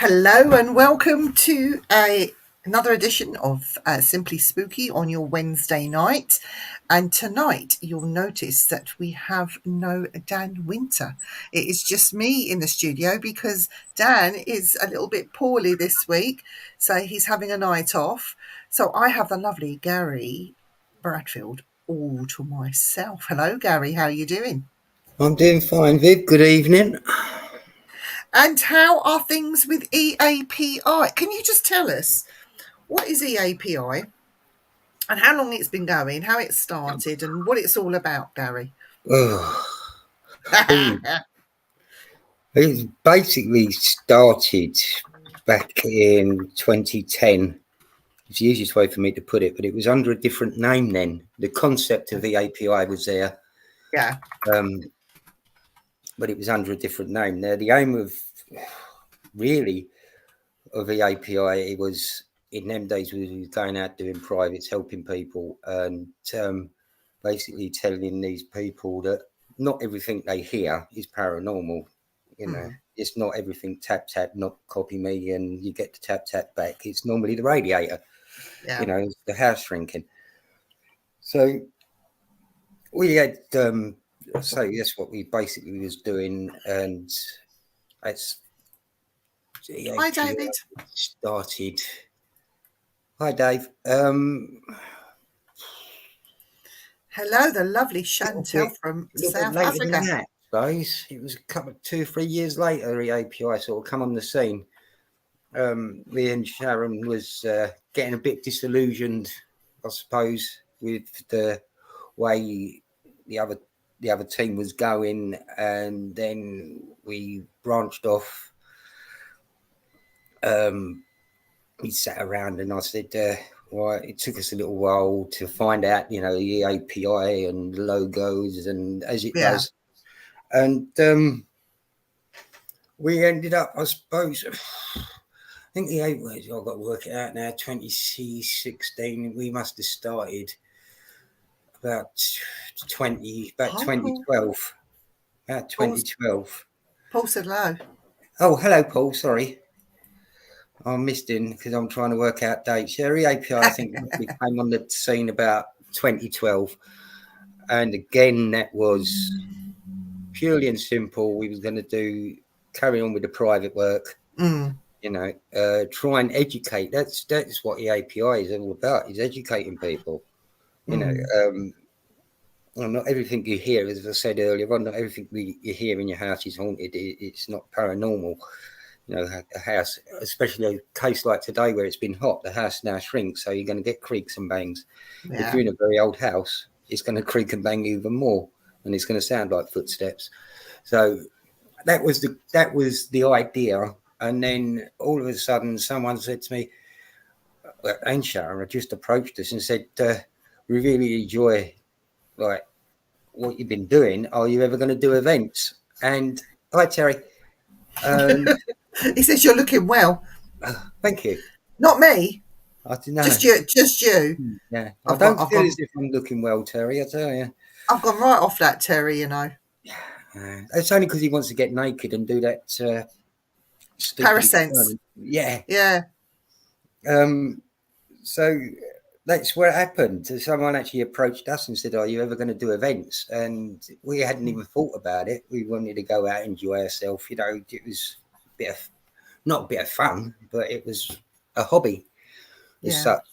Hello and welcome to another edition of Simply Spooky on your Wednesday night. And tonight you'll notice that we have no Dan Winter. It is just me in the studio because Dan is a little bit poorly this week, so he's having a night off. So I have the lovely Gary Bradfield all to myself. Hello, Gary. How are you doing? I'm doing fine, Viv. Good evening. And how are things with EAPI? Can you just tell us what is EAPI and how long it's been going, how it started, and what it's all about, Gary? Oh, it basically started back in 2010. It's the easiest way for me to put it, but it was under a different name then. The concept of the API was there, Yeah. but it was under a different name. Now, the aim of the API, it was in them days, we was going out doing privates, helping people, and basically telling these people that not everything they hear is paranormal. You know, it's not everything tap, tap, not copy me, and you get the tap, tap back. It's normally the radiator, Yeah. you know, it's the house shrinking. So we had, so that's what we basically was doing. And that's Hi, David. started. Hi, Dave. Hello, the lovely Chantel from A little South bit later than Africa. that, guys. It was a couple, 2 or 3 years later, the API sort of come on the scene. Me and Sharon was getting a bit disillusioned, I suppose, with the way the other team was going, and then we branched off. We sat around, and I said, well, it took us a little while to find out, you know, the API and logos, and as it does. And we ended up, I suppose, I think the I've got to work it out now, 2016, we must have started about 2012. About 2012. Paul said hello. Oh, hello, Paul. Sorry. I missed him because I'm trying to work out dates. Yeah, EAPI, I think, we came on the scene about 2012. And again, that was purely and simple. We was going to carry on with the private work, you know, try and educate. That's what EAPI is all about, is educating people. You know, well, not everything you hear, as I said earlier on, not everything you hear in your house is haunted. It's not paranormal. You know, a house, especially a case like today where it's been hot, the house now shrinks, so you're going to get creaks and bangs. Yeah. If you're in a very old house, it's going to creak and bang even more, and it's going to sound like footsteps. So that was the idea. And then all of a sudden, someone said to me, and Sharon just approached us and said, "We really enjoy like what you've been doing. Are you ever going to do events?" And hi, Terry. He says you're looking well. Thank you. Not me. I don't know. Just you. Yeah. I don't feel as if I'm looking well, Terry, I tell you. I've gone right off that, Terry, you know. It's only because he wants to get naked and do that Parasense. Yeah. Yeah. So that's where it happened. Someone actually approached us and said, "Are you ever going to do events?" And we hadn't even thought about it. We wanted to go out and enjoy ourselves. You know, it was not a bit of fun, but it was a hobby as such.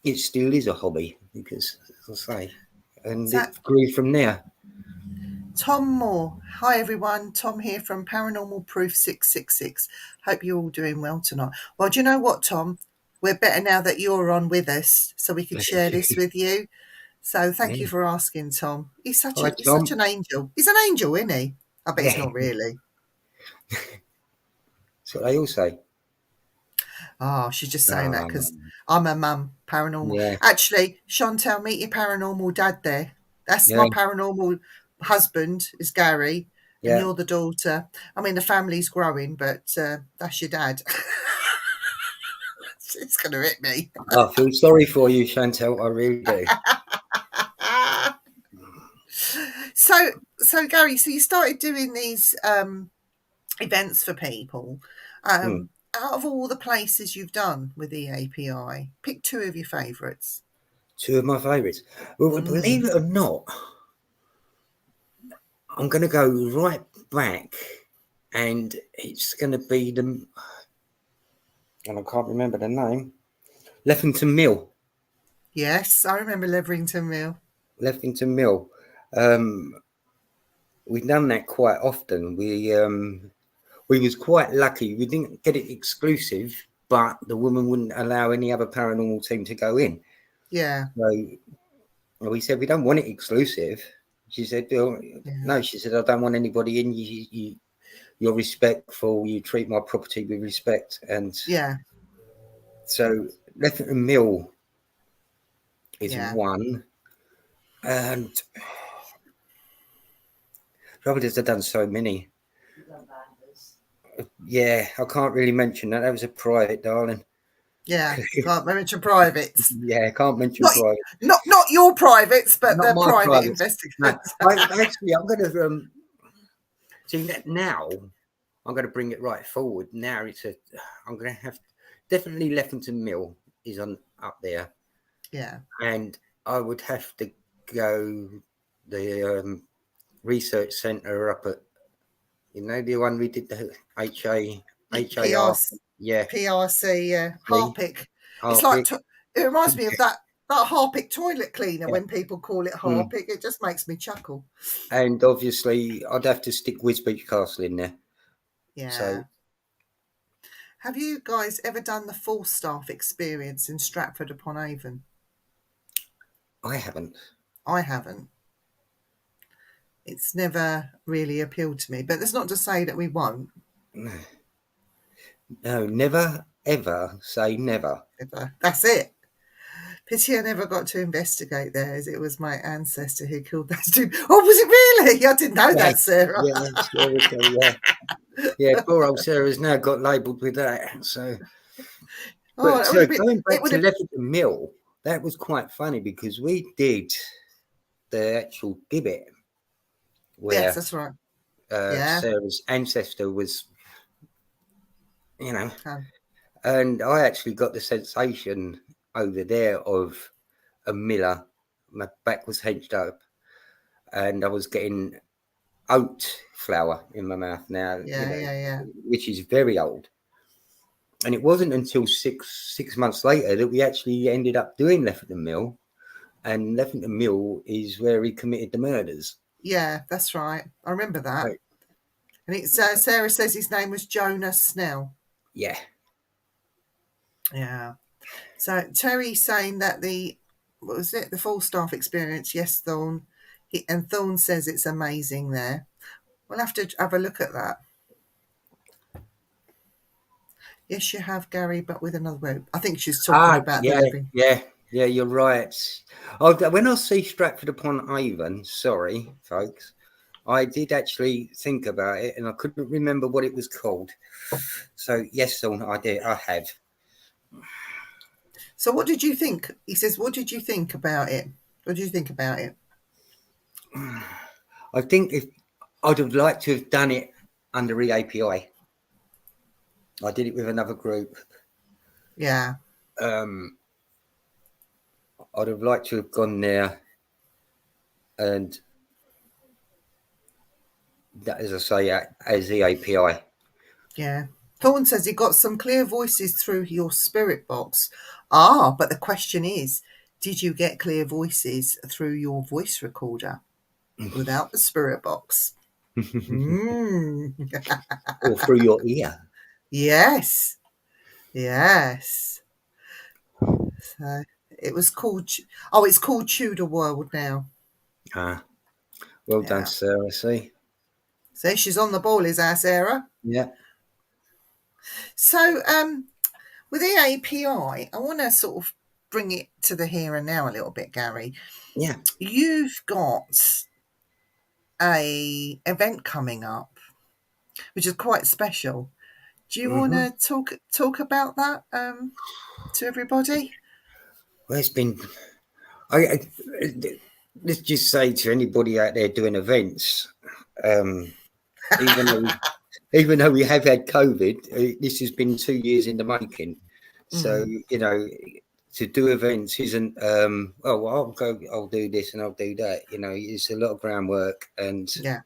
It still is a hobby because, as I say, and it grew from there. Tom Moore. Hi, everyone. Tom here from Paranormal Proof 666. Hope you're all doing well tonight. Well, do you know what, Tom? We're better now that you're on with us so we can share this with you. So thank you for asking, Tom. He's such an angel. He's an angel, isn't he? I bet he's not really. That's what they all say. Oh, she's just saying that because I'm a mum, paranormal. Yeah. Actually, Chantel, meet your paranormal dad there. That's my paranormal husband, is Gary, and you're the daughter. I mean, the family's growing, but that's your dad. It's going to hit me. I feel sorry for you, Chantel. I really do. So Gary, so you started doing these events for people. And out of all the places you've done with EAPI, pick 2 of your favourites. 2 of my favourites. Well, believe it or not, I'm going to go right back, and it's going to be and I can't remember the name, Leffington Mill. Yes, I remember Leverington Mill. Leffington Mill. We've done that quite often. We was quite lucky. We didn't get it exclusive, but the woman wouldn't allow any other paranormal team to go in. Yeah. So we said, we don't want it exclusive. She said, no, she said, I don't want anybody in. You're respectful. You treat my property with respect. And Yeah. so Leffington Mill is Yeah. one. And probably have done so many. Yeah, I can't really mention that. That was a private, darling. Yeah. Can't mention privates. Yeah, can't mention private. Not your privates, but Not the my private privates. investigators. No, actually, I'm going to see that now. I'm going to bring it right forward. Now I'm going to have definitely Leffington Mill is up there. Yeah. And I would have to go the research centre up at, the one we did the HAR. Yeah. PRC, yeah. Harpic. It's Harpic. like, it reminds me of that Harpic toilet cleaner. Yeah. When people call it Harpic, it just makes me chuckle. And obviously, I'd have to stick Wisbech Castle in there. Yeah. So, have you guys ever done the Falstaff experience in Stratford upon Avon? I haven't. I haven't. It's never really appealed to me, but that's not to say that we won't. No, never, ever say never. Ever. That's it. Pity I never got to investigate there, as it was my ancestor who killed that dude. Oh, was it really? I didn't know that, Sarah. Yeah, poor old Sarah's now got labelled with that. So, Going back to Leffington Mill, that was quite funny because we did the actual gibbet where yes, that's right. Sarah's ancestor was, and I actually got the sensation over there of a miller. My back was hedged up and I was getting oat flour in my mouth now, which is very old. And it wasn't until six months later that we actually ended up doing Leffington Mill, and Leffington Mill is where he committed the murders. Yeah, that's right. I remember that. Right. And it's Sarah says his name was Jonah Snell. Yeah. Yeah. So Terry's saying that the Falstaff experience, yes, Thorne. And Thorne says it's amazing there. We'll have to have a look at that. Yes, you have, Gary, but with another group. I think she's talking about the living. Yeah, you're right. When I see Stratford upon Avon, sorry, folks, I did actually think about it and I couldn't remember what it was called. So, yes, Thorne, I did. I have. So what did you think? He says, what did you think about it? What did you think about it? I think I'd have liked to have done it under EAPI. I did it with another group. Yeah. I'd have liked to have gone there and, that, as I say, as EAPI. Yeah. Thorne says he got some clear voices through your spirit box. But the question is, did you get clear voices through your voice recorder without the spirit box? Or through your ear? Yes. So it was called. It's called Tudor World now. Well done, Sarah. See, she's on the ball, is our Sarah? Yeah. So, with EAPI, I want to sort of bring it to the here and now a little bit, Gary. Yeah. You've got a event coming up, which is quite special. Do you want to talk about that to everybody? Well, it's been. Let's just say to anybody out there doing events, even even though we have had COVID, this has been 2 years in the making. So, to do events isn't, well, I'll do this and I'll do that. It's a lot of groundwork. And, Yeah.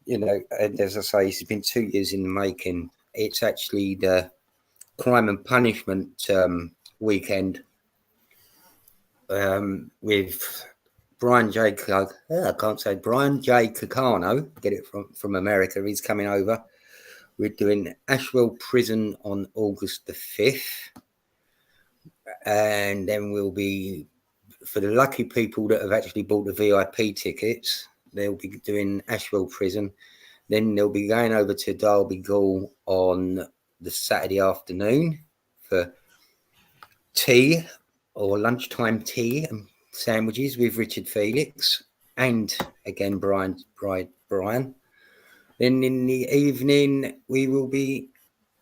and as I say, it's been 2 years in the making. It's actually the crime and punishment weekend with Brian J. I can't say Brian J. Cano. Get it from America. He's coming over. We're doing Ashwell Prison on August the 5th. And then we'll be, for the lucky people that have actually bought the VIP tickets, they'll be doing Ashwell Prison. Then they'll be going over to Derby Gall on the Saturday afternoon for tea or lunchtime tea and sandwiches with Richard Felix and again Brian. Then in the evening we will be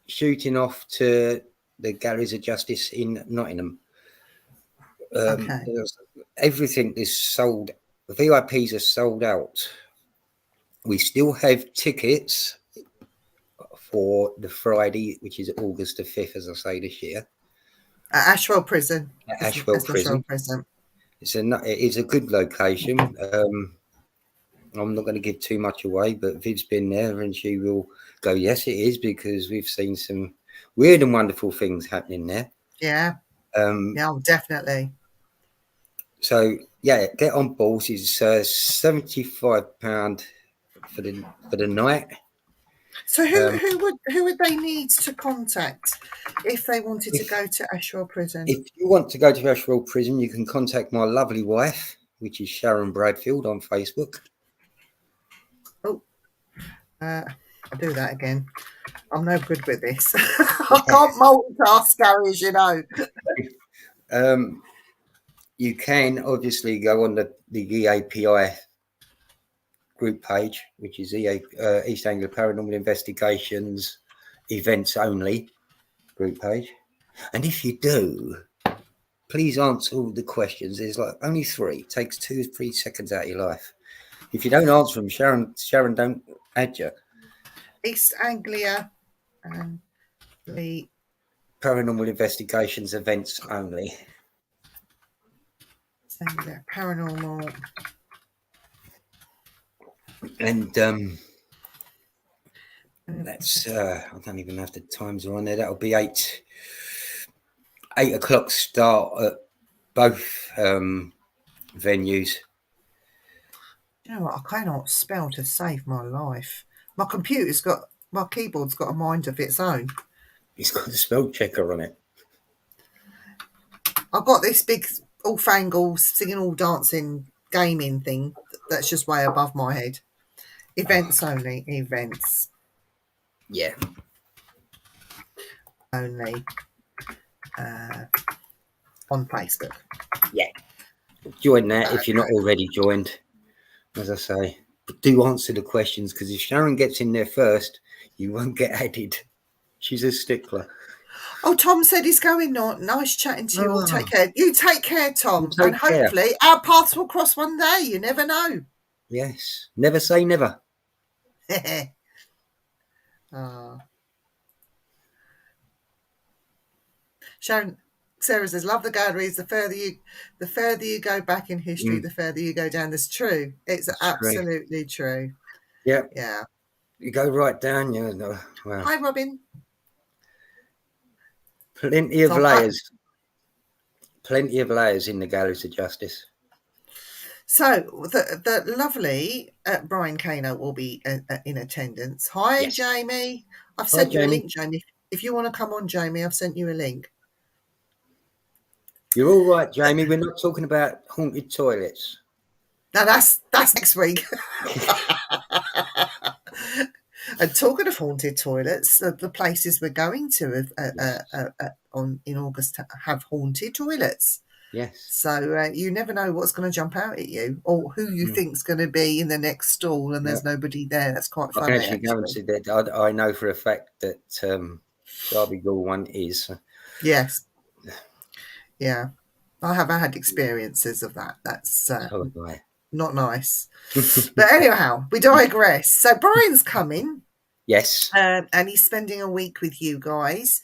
shooting off to the Galleries of Justice in Nottingham. Okay. Everything is sold. The VIPs are sold out. We still have tickets for the Friday, which is August the 5th, as I say, this year. At Ashwell Prison. Ashwell Prison. It is a good location. I'm not going to give too much away, but Viv's been there and she will go, yes, it is, because we've seen some weird and wonderful things happening there. Yeah. Yeah, definitely. So, yeah, get on board. It's £75 for the night. So who would they need to contact if they wanted to go to Ashwell Prison? If you want to go to Ashwell Prison, you can contact my lovely wife, which is Gary Bradfield on Facebook. Oh, I'll do that again. I'm no good with this. I can't multitask, Gary, as you know. You can obviously go on the EAPI group page, which is East Anglia Paranormal Investigations Events Only group page. And if you do, please answer all the questions. There's like only 3. It takes 2-3 seconds out of your life. If you don't answer them, Sharon don't add you. East Anglia and the Paranormal Investigations Events Only. East Anglia Paranormal. And that's I don't even know if the times are on there. That'll be 8 o'clock start at both venues. You know what? I cannot spell to save my life. My keyboard's got a mind of its own. It's got a spell checker on it. I've got this big all-fangled singing, all dancing, gaming thing that's just way above my head. Events only. Events. Yeah. Only. On Facebook. Yeah. Join that if you're not already joined. As I say, but do answer the questions, because if Sharon gets in there first, you won't get added. She's a stickler. Oh, Tom said he's going on. Nice chatting to you all. Take care. You take care, Tom. Take care. Hopefully our paths will cross one day. You never know. Yes. Never say never. Sharon, Sarah says, love the galleries. The further you go back in history, the further you go down. That's true. It's absolutely true. Yeah. Yeah. You go right down. Wow. Hi, Robin. Plenty of layers. Plenty of layers in the Galleries of Justice. So the lovely Brian Cano will be in attendance. Hi, yes. Jamie. I've sent you a link, Jamie. If you want to come on, Jamie, I've sent you a link. You're all right, Jamie. We're not talking about haunted toilets. No, that's next week. And talking of haunted toilets, the places we're going to in August have haunted toilets. Yes. So you never know what's going to jump out at you, or who you think's going to be in the next stall, and there's nobody there. That's quite funny. I can actually go and see that. I know for a fact that Derby Gall one is. Yes. Yeah, I have had experiences of that. That's not nice. But anyhow, we digress. So Brian's coming. Yes. And he's spending a week with you guys.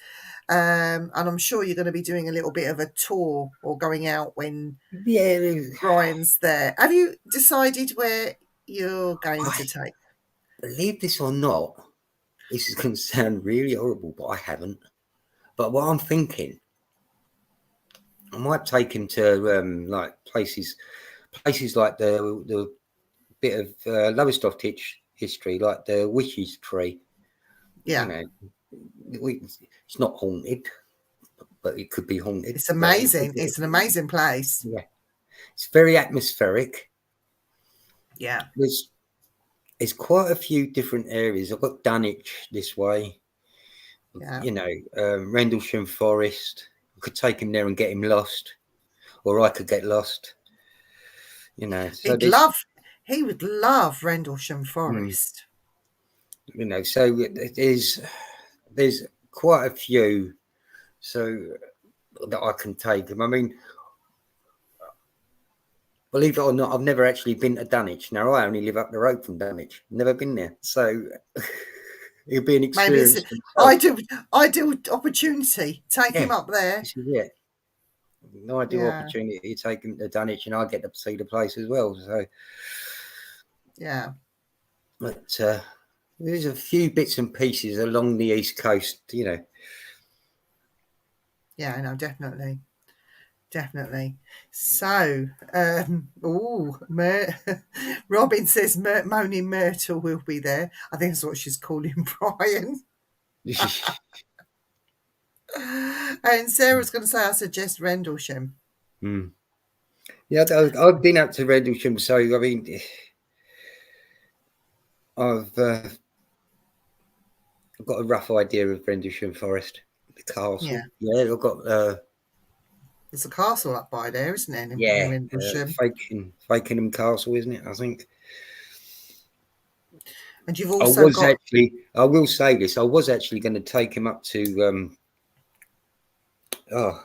And I'm sure you're going to be doing a little bit of a tour or going out when Yeah. Brian's there. Have you decided where you're going I to take? believe this or not, this is going to sound really horrible, but I haven't. But what I'm thinking, I might take him to like places like the bit of Lowestoft history, like the witch's tree. You Yeah, know, it's not haunted, but it could be haunted. it's But amazing. It's an amazing place. yeah, it's very atmospheric. Yeah, There's quite a few different areas. I've got Dunwich this way. yeah. Rendlesham Forest. I could take him there and get him lost, or I could get lost. So He'd there's, love. He would love Rendlesham mm, Forest. so there's quite a few, so that I can take him. I mean, believe it or not, I've never actually been to Dunwich. Now I only live up the road from Dunwich. Never been there, so it'll be an Maybe it's experience an himself. ideal opportunity. Take him Yeah, up there. this is it. No ideal Yeah, opportunity to take him to Dunwich, and I get to see the place as well. So, yeah, but there's a few bits and pieces along the east coast. yeah. No, definitely. Definitely. So, Robin says Moaning Myrtle will be there. I think that's what she's calling Brian. And Sarah's going to say, I suggest Rendlesham. Mm. Yeah, I've been up to Rendlesham, so I mean, I've got a rough idea of Rendlesham Forest, the Yeah. castle. Yeah, I've got There's a castle up by there, isn't there, in yeah, Rendlesham? Fakenham Castle, isn't it? I think. And you've also got, I will say this, I was actually going to take him up to oh,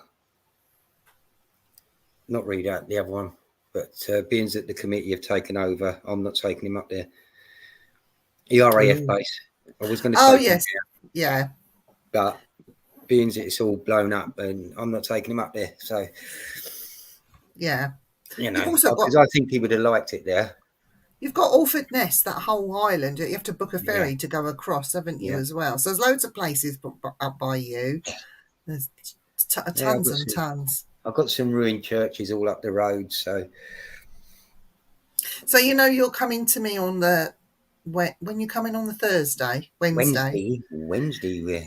not read out the other one, but being that the committee have taken over, I'm not taking him up there. ERAF Ooh. base. I was going to Oh, take him yes. Yeah. there, but being that it's all blown up, and I'm not taking him up there. So, Yeah. You've also got, because I think he would have liked it there. you've got Alford Nest, that whole island. You have to book a Yeah, ferry to go across, haven't you, yeah, as well? So there's loads of places up by you. There's yeah. tons and tons. I've got some ruined churches all up the road. So So you're coming to me on the when you're coming on the Wednesday. Wednesday, yeah.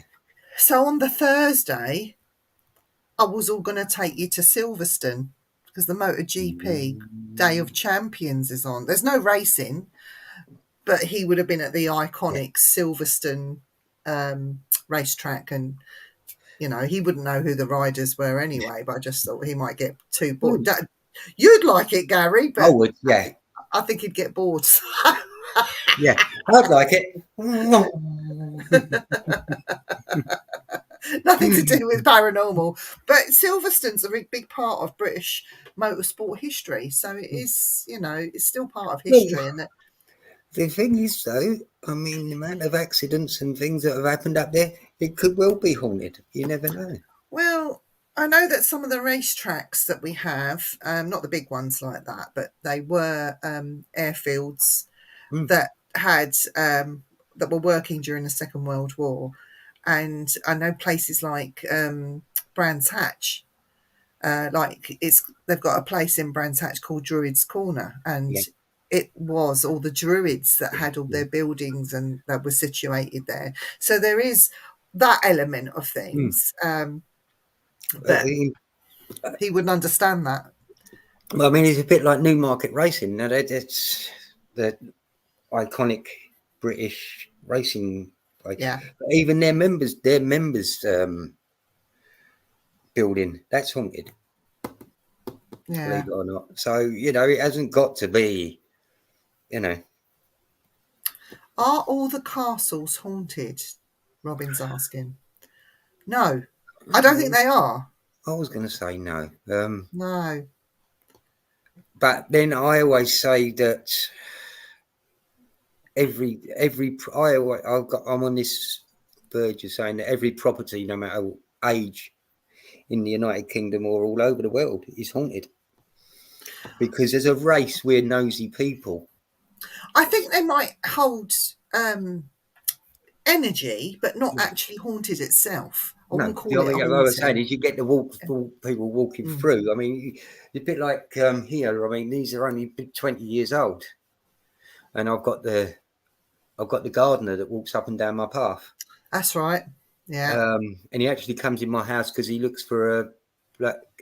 So on the Thursday, I was all going to take you to Silverstone because the MotoGP Day of Champions is on. There's no racing, but he would have been at the Yeah. iconic Silverstone racetrack, and he wouldn't know who the riders were anyway. But I just thought he might get too bored. You'd like it, Gary, I but would, yeah. I think he'd get bored. Yeah, I'd like it. Nothing to do with paranormal, but Silverstone's a big part of British motorsport history, so it is, it's still part of history. And The thing is, though, I mean, the amount of accidents and things that have happened up there, it could well be haunted. You never know. well, I know that some of the racetracks that we have, not the big ones like that, but they were airfields Mm. that had that were working during the Second World War, and I know places like Brands Hatch. They've got a place in Brands Hatch called Druids Corner, and Yeah. it was all the Druids that had all their buildings and that were situated there. So there is that element of Mm. things, but he wouldn't understand that. Well, I mean, it's a bit like Newmarket Racing. Now, it's the iconic British racing place. Yeah, But even their members building, that's haunted, yeah. believe it or not. So, it hasn't got to be, you know. Are all the castles haunted? Robin's asking. No, I don't think they are. I was going to say no. No. But then I always say that I'm on this verge of saying that every property, no matter age, in the United Kingdom or all over the world, is haunted. Because as a race, we're nosy people. I think they might hold energy, but not actually haunted itself. I No, wouldn't call it a what I was saying haunting. is you get the people walking through. I mean, it's a bit like here. I mean, these are only 20 years old, and I've got the gardener that walks up and down my path. That's right. Yeah. And he actually comes in my house because he looks for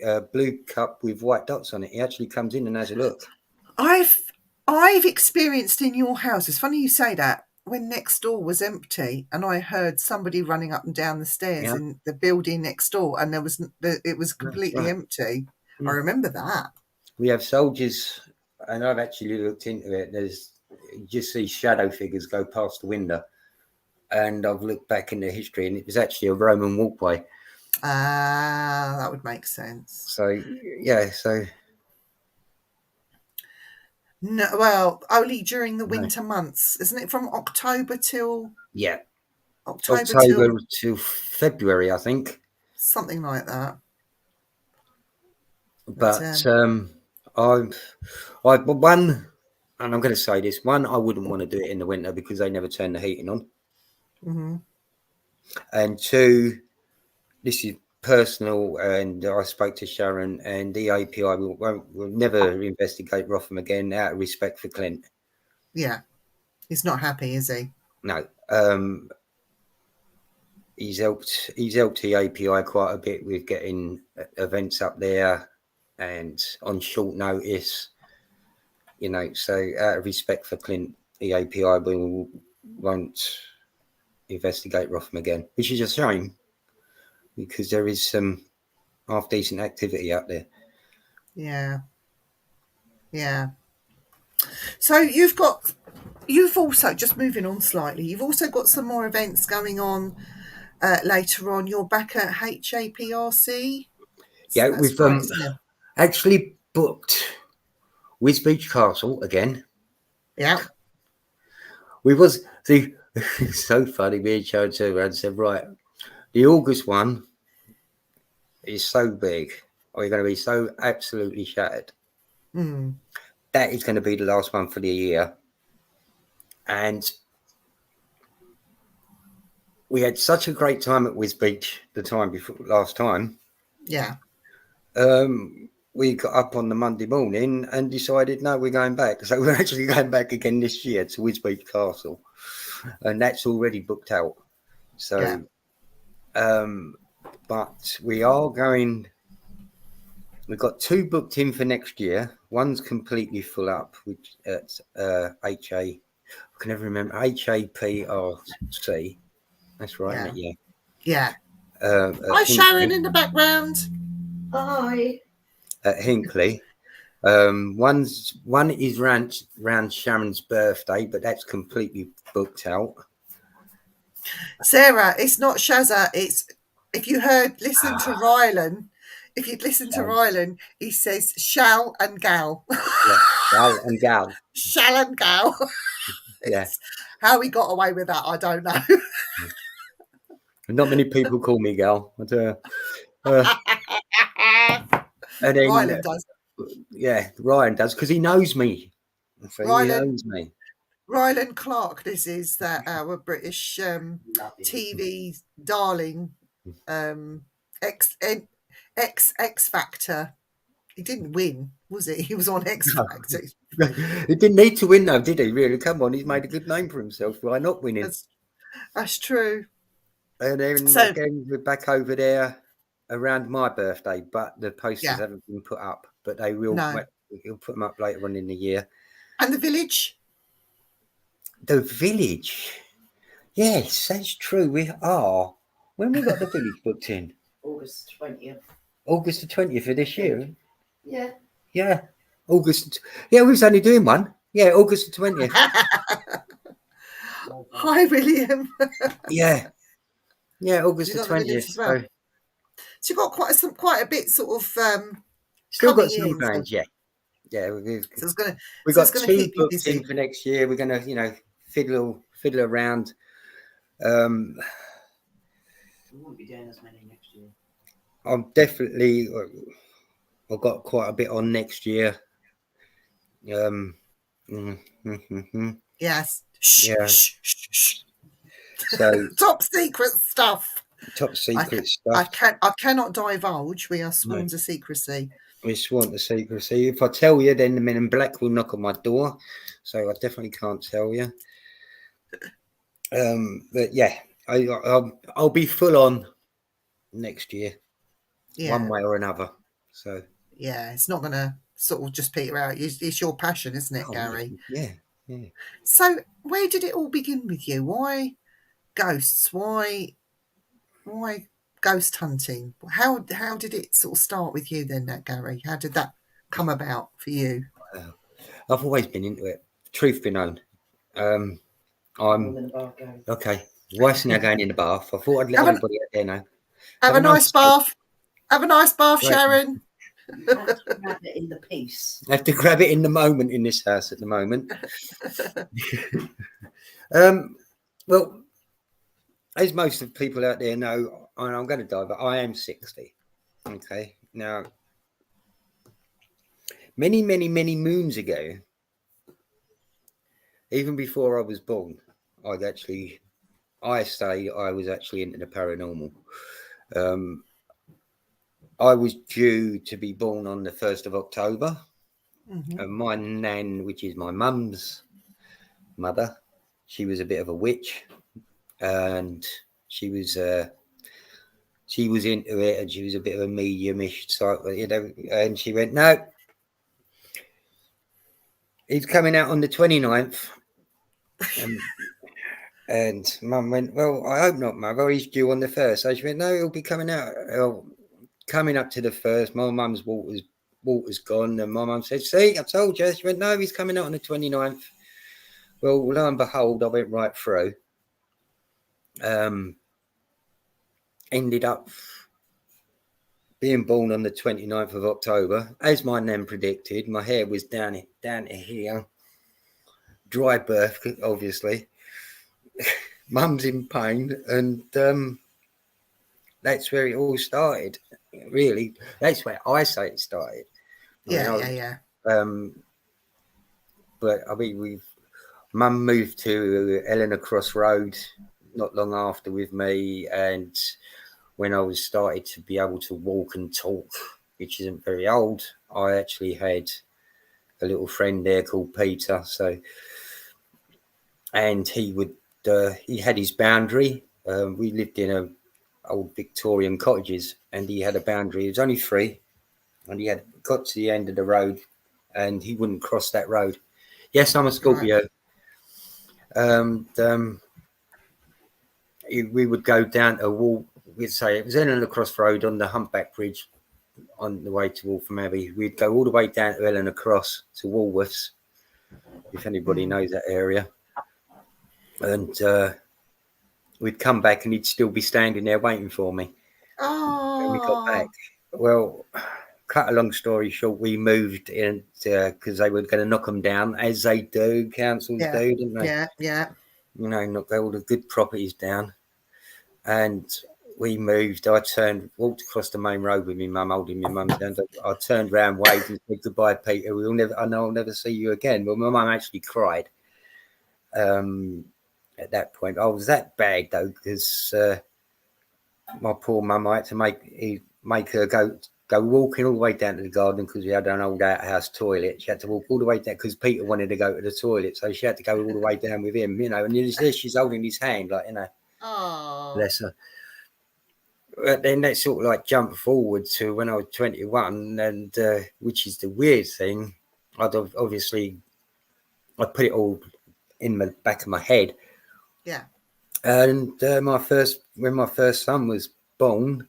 a blue cup with white dots on it. He actually comes in and has a look. I've experienced in your house. It's funny you say that. When next door was empty, and I heard somebody running up and down the stairs Yeah, in the building next door, and it was that's completely right. empty. I Yeah. remember that. We have soldiers, and I've actually looked into it. You just see shadow figures go past the window, and I've looked back into history, and it was actually a Roman walkway. Ah, that would make sense. So yeah, No, well, only during the no. winter months, isn't it? From October till October to February, I think. something like that. But I one, and I'm going to say this one, I wouldn't want to do it in the winter because they never turn the heating on. Mm-hmm. And two, this is personal, and I spoke to Sharon, and the EAPI will never investigate Rotham again out of respect for Clint. Yeah, he's not happy, is he? No, he's helped EAPI quite a bit with getting events up there and on short notice. You know, so out of respect for Clint, EAPI won't investigate Rotham again, which is a shame because there is some half decent activity out there. Yeah. So you've also, just moving on slightly, you've also got some more events going on later on. You're back at HAPRC. Yeah, That's we've right, isn't it? actually booked Wisbeach Castle again. Yeah. We was it's so funny. Me and Joe turned around and said, right, the August one is so big. We're going to be so absolutely shattered. Mm. That is going to be the last one for the year. And we had such a great time at Wisbeach the time before last time. Yeah. We got up on the Monday morning and decided, no, we're going back. So we're actually going back again this year to Wisbeach Castle. And that's already booked out. So, but we are going, we've got two booked in for next year. One's completely full up, which at I can never remember, HAPRC. That's right, isn't it? Yeah. Hi, Hinckley, Sharon in the background. Hi. at Hinckley. One is round Sharon's birthday, but that's completely booked out. Sarah, it's not Shazza. It's, if you listen to Rylan, if you'd listen to Rylan, he says shall and gal. Yeah, gal and gal. Shall and gal. Yeah. How we got away with that, I don't know. Not many people call me gal. But, and then, Rylan does. Yeah, Ryan does because he knows me. So he knows me. Rylan Clark, this is our British TV darling, X Factor. He didn't win, was it? He was on X Factor. He didn't need to win, though, did he? Really? Come on, he's made a good name for himself by not winning. That's true. And then again, we're back over there around my birthday, but the posters haven't been put up. But they will. No. We'll put them up later on in the year. And the village? The village. Yes, that's true. We are. When we got the village booked in? August 20th. August the 20th of this year? Yeah. Yeah. August. Yeah, we was only doing one. Yeah, August the 20th. Hi, William. Yeah. Yeah, August the 20th. Well. So you've got quite a bit sort of still got some bands, yeah. Yeah, we've got two booked in for next year. We're gonna, fiddle around. We won't be doing as many next year. I've got quite a bit on next year. Yes. Shh, Yeah. shh, shh, shh. So Top secret stuff. top secret I stuff. cannot divulge. We are sworn No. to secrecy. We sworn to secrecy. If I tell you, then the men in black will knock on my door. So I definitely can't tell you. But yeah, I'll be full on next year, Yeah. one way or another. So Yeah, it's not going to sort of just peter out. It's your passion, isn't it, Gary? Yeah. So where did it all begin with you? Why ghosts? Why ghost hunting? How did it sort of start with you then, that Gary? How did that come about for you? I've always been into it. Truth be known, I'm okay. Worse now going in the bath. I thought I'd let everybody out there know. Have a nice bath. Have a nice bath, Right. Sharon. You have to grab it in the piece. I have to grab it in the moment in this house at the moment. Well, as most of the people out there know, and I'm going to die, but I am 60. Okay. Now, many moons ago, even before I was born, I was actually into the paranormal. I was due to be born on the 1st of October. Mm-hmm. And my nan, which is my mum's mother, she was a bit of a witch, and she was into it, and she was a bit of a mediumish type, you know. And she went, "No, he's coming out on the 29th." And Mum went, "Well, I hope not, Mother. He's due on the 1st." So she went, "No, he'll be coming out." Coming up to the 1st, my mum's water's gone, and my mum said, "See, I told you." She went, "No, he's coming out on the 29th. Well, lo and behold, I went right through. Ended up being born on the 29th of October. As my nan predicted, my hair was down to here. Dry birth, obviously. Mum's in pain, and that's where it all started. Really, that's where I say it started. Yeah. But I mean, Mum moved to Eleanor Cross Road not long after with me, and when I was started to be able to walk and talk, which isn't very old, I actually had a little friend there called Peter. So, and he had his boundary. We lived in old Victorian cottages, and he had a boundary. It was only 3, and he had got to the end of the road, and he wouldn't cross that road. Yes, I'm a Scorpio. Right. We would go down a wall. We'd say it was Eleanor Cross Road on the Humpback Bridge on the way to Waltham Abbey. We'd go all the way down to Eleanor Cross to Woolworths, if anybody knows that area. And we'd come back, and he'd still be standing there waiting for me. Oh. And we got back. Well, cut a long story short, we moved in because they were going to knock them down, as they do, councils do, didn't they? Yeah. You know, knock all the good properties down. And we moved. I walked across the main road with my mum, holding my mum's hand. I turned round, waved, and said, "Goodbye, Peter. I know I'll never see you again." But my mum actually cried. At that point, I was that bad though, because my poor mum, I had to make her go walking all the way down to the garden, because we had an old outhouse toilet. She had to walk all the way down because Peter wanted to go to the toilet, so she had to go all the way down with him, you know. And she's holding his hand, like, you know. Oh. Bless her. But then that sort of like jumped forward to when I was 21, and which is the weird thing. I put it all in the back of my head. Yeah. And when my first son was born,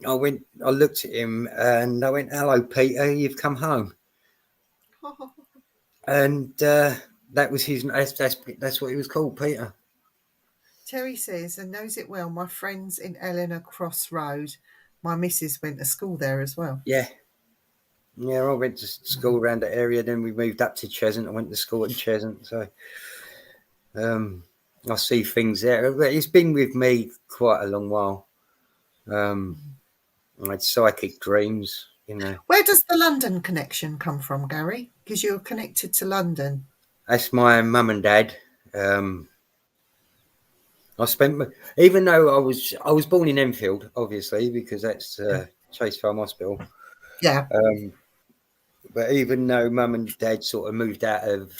I looked at him and I went, "Hello, Peter, you've come home." And that was that's what he was called, Peter. Terry says, and knows it well, my friends in Eleanor Cross Road, my missus went to school there as well. Yeah, I went to school around the area. Then we moved up to Cheshunt. I went to school in Cheshunt. So, I see things there. But it's been with me quite a long while. I had psychic dreams, you know. Where does the London connection come from, Gary? Because you're connected to London. That's my mum and dad. I spent, even though I was born in Enfield, obviously, because that's Chase Farm Hospital. Yeah. But even though mum and dad sort of moved out of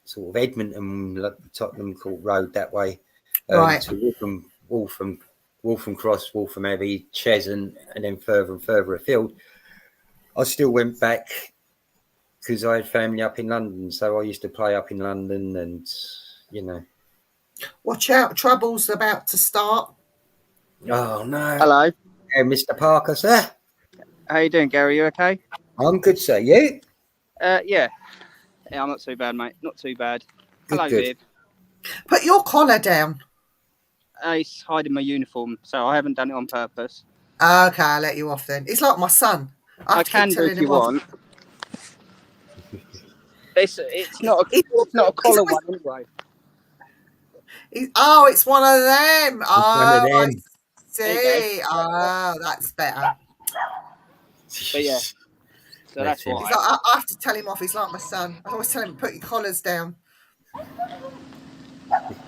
sort of Edmonton, Tottenham Court Road that way, Right. to Waltham Cross, Waltham Abbey, Cheshunt, and then further and further afield, I still went back because I had family up in London. So I used to play up in London and, you know. Watch out, trouble's about to start. Oh, no. Hello. Hey, Mr. Parker, sir. How you doing, Gary? You okay? I'm good, sir. You? Yeah, I'm not too bad, mate. Not too bad. Good, Hello, good. Viv. Put your collar down. He's hiding my uniform, so I haven't done it on purpose. Okay, I'll let you off then. It's like my son. I can do if you want. It's not a collar one anyway. Oh, it's one of them. Oh, one of them. I see. Oh, that's better. But yeah, so that's He's why. like, I have to tell him off. He's like my son. I always tell him, put your collars down.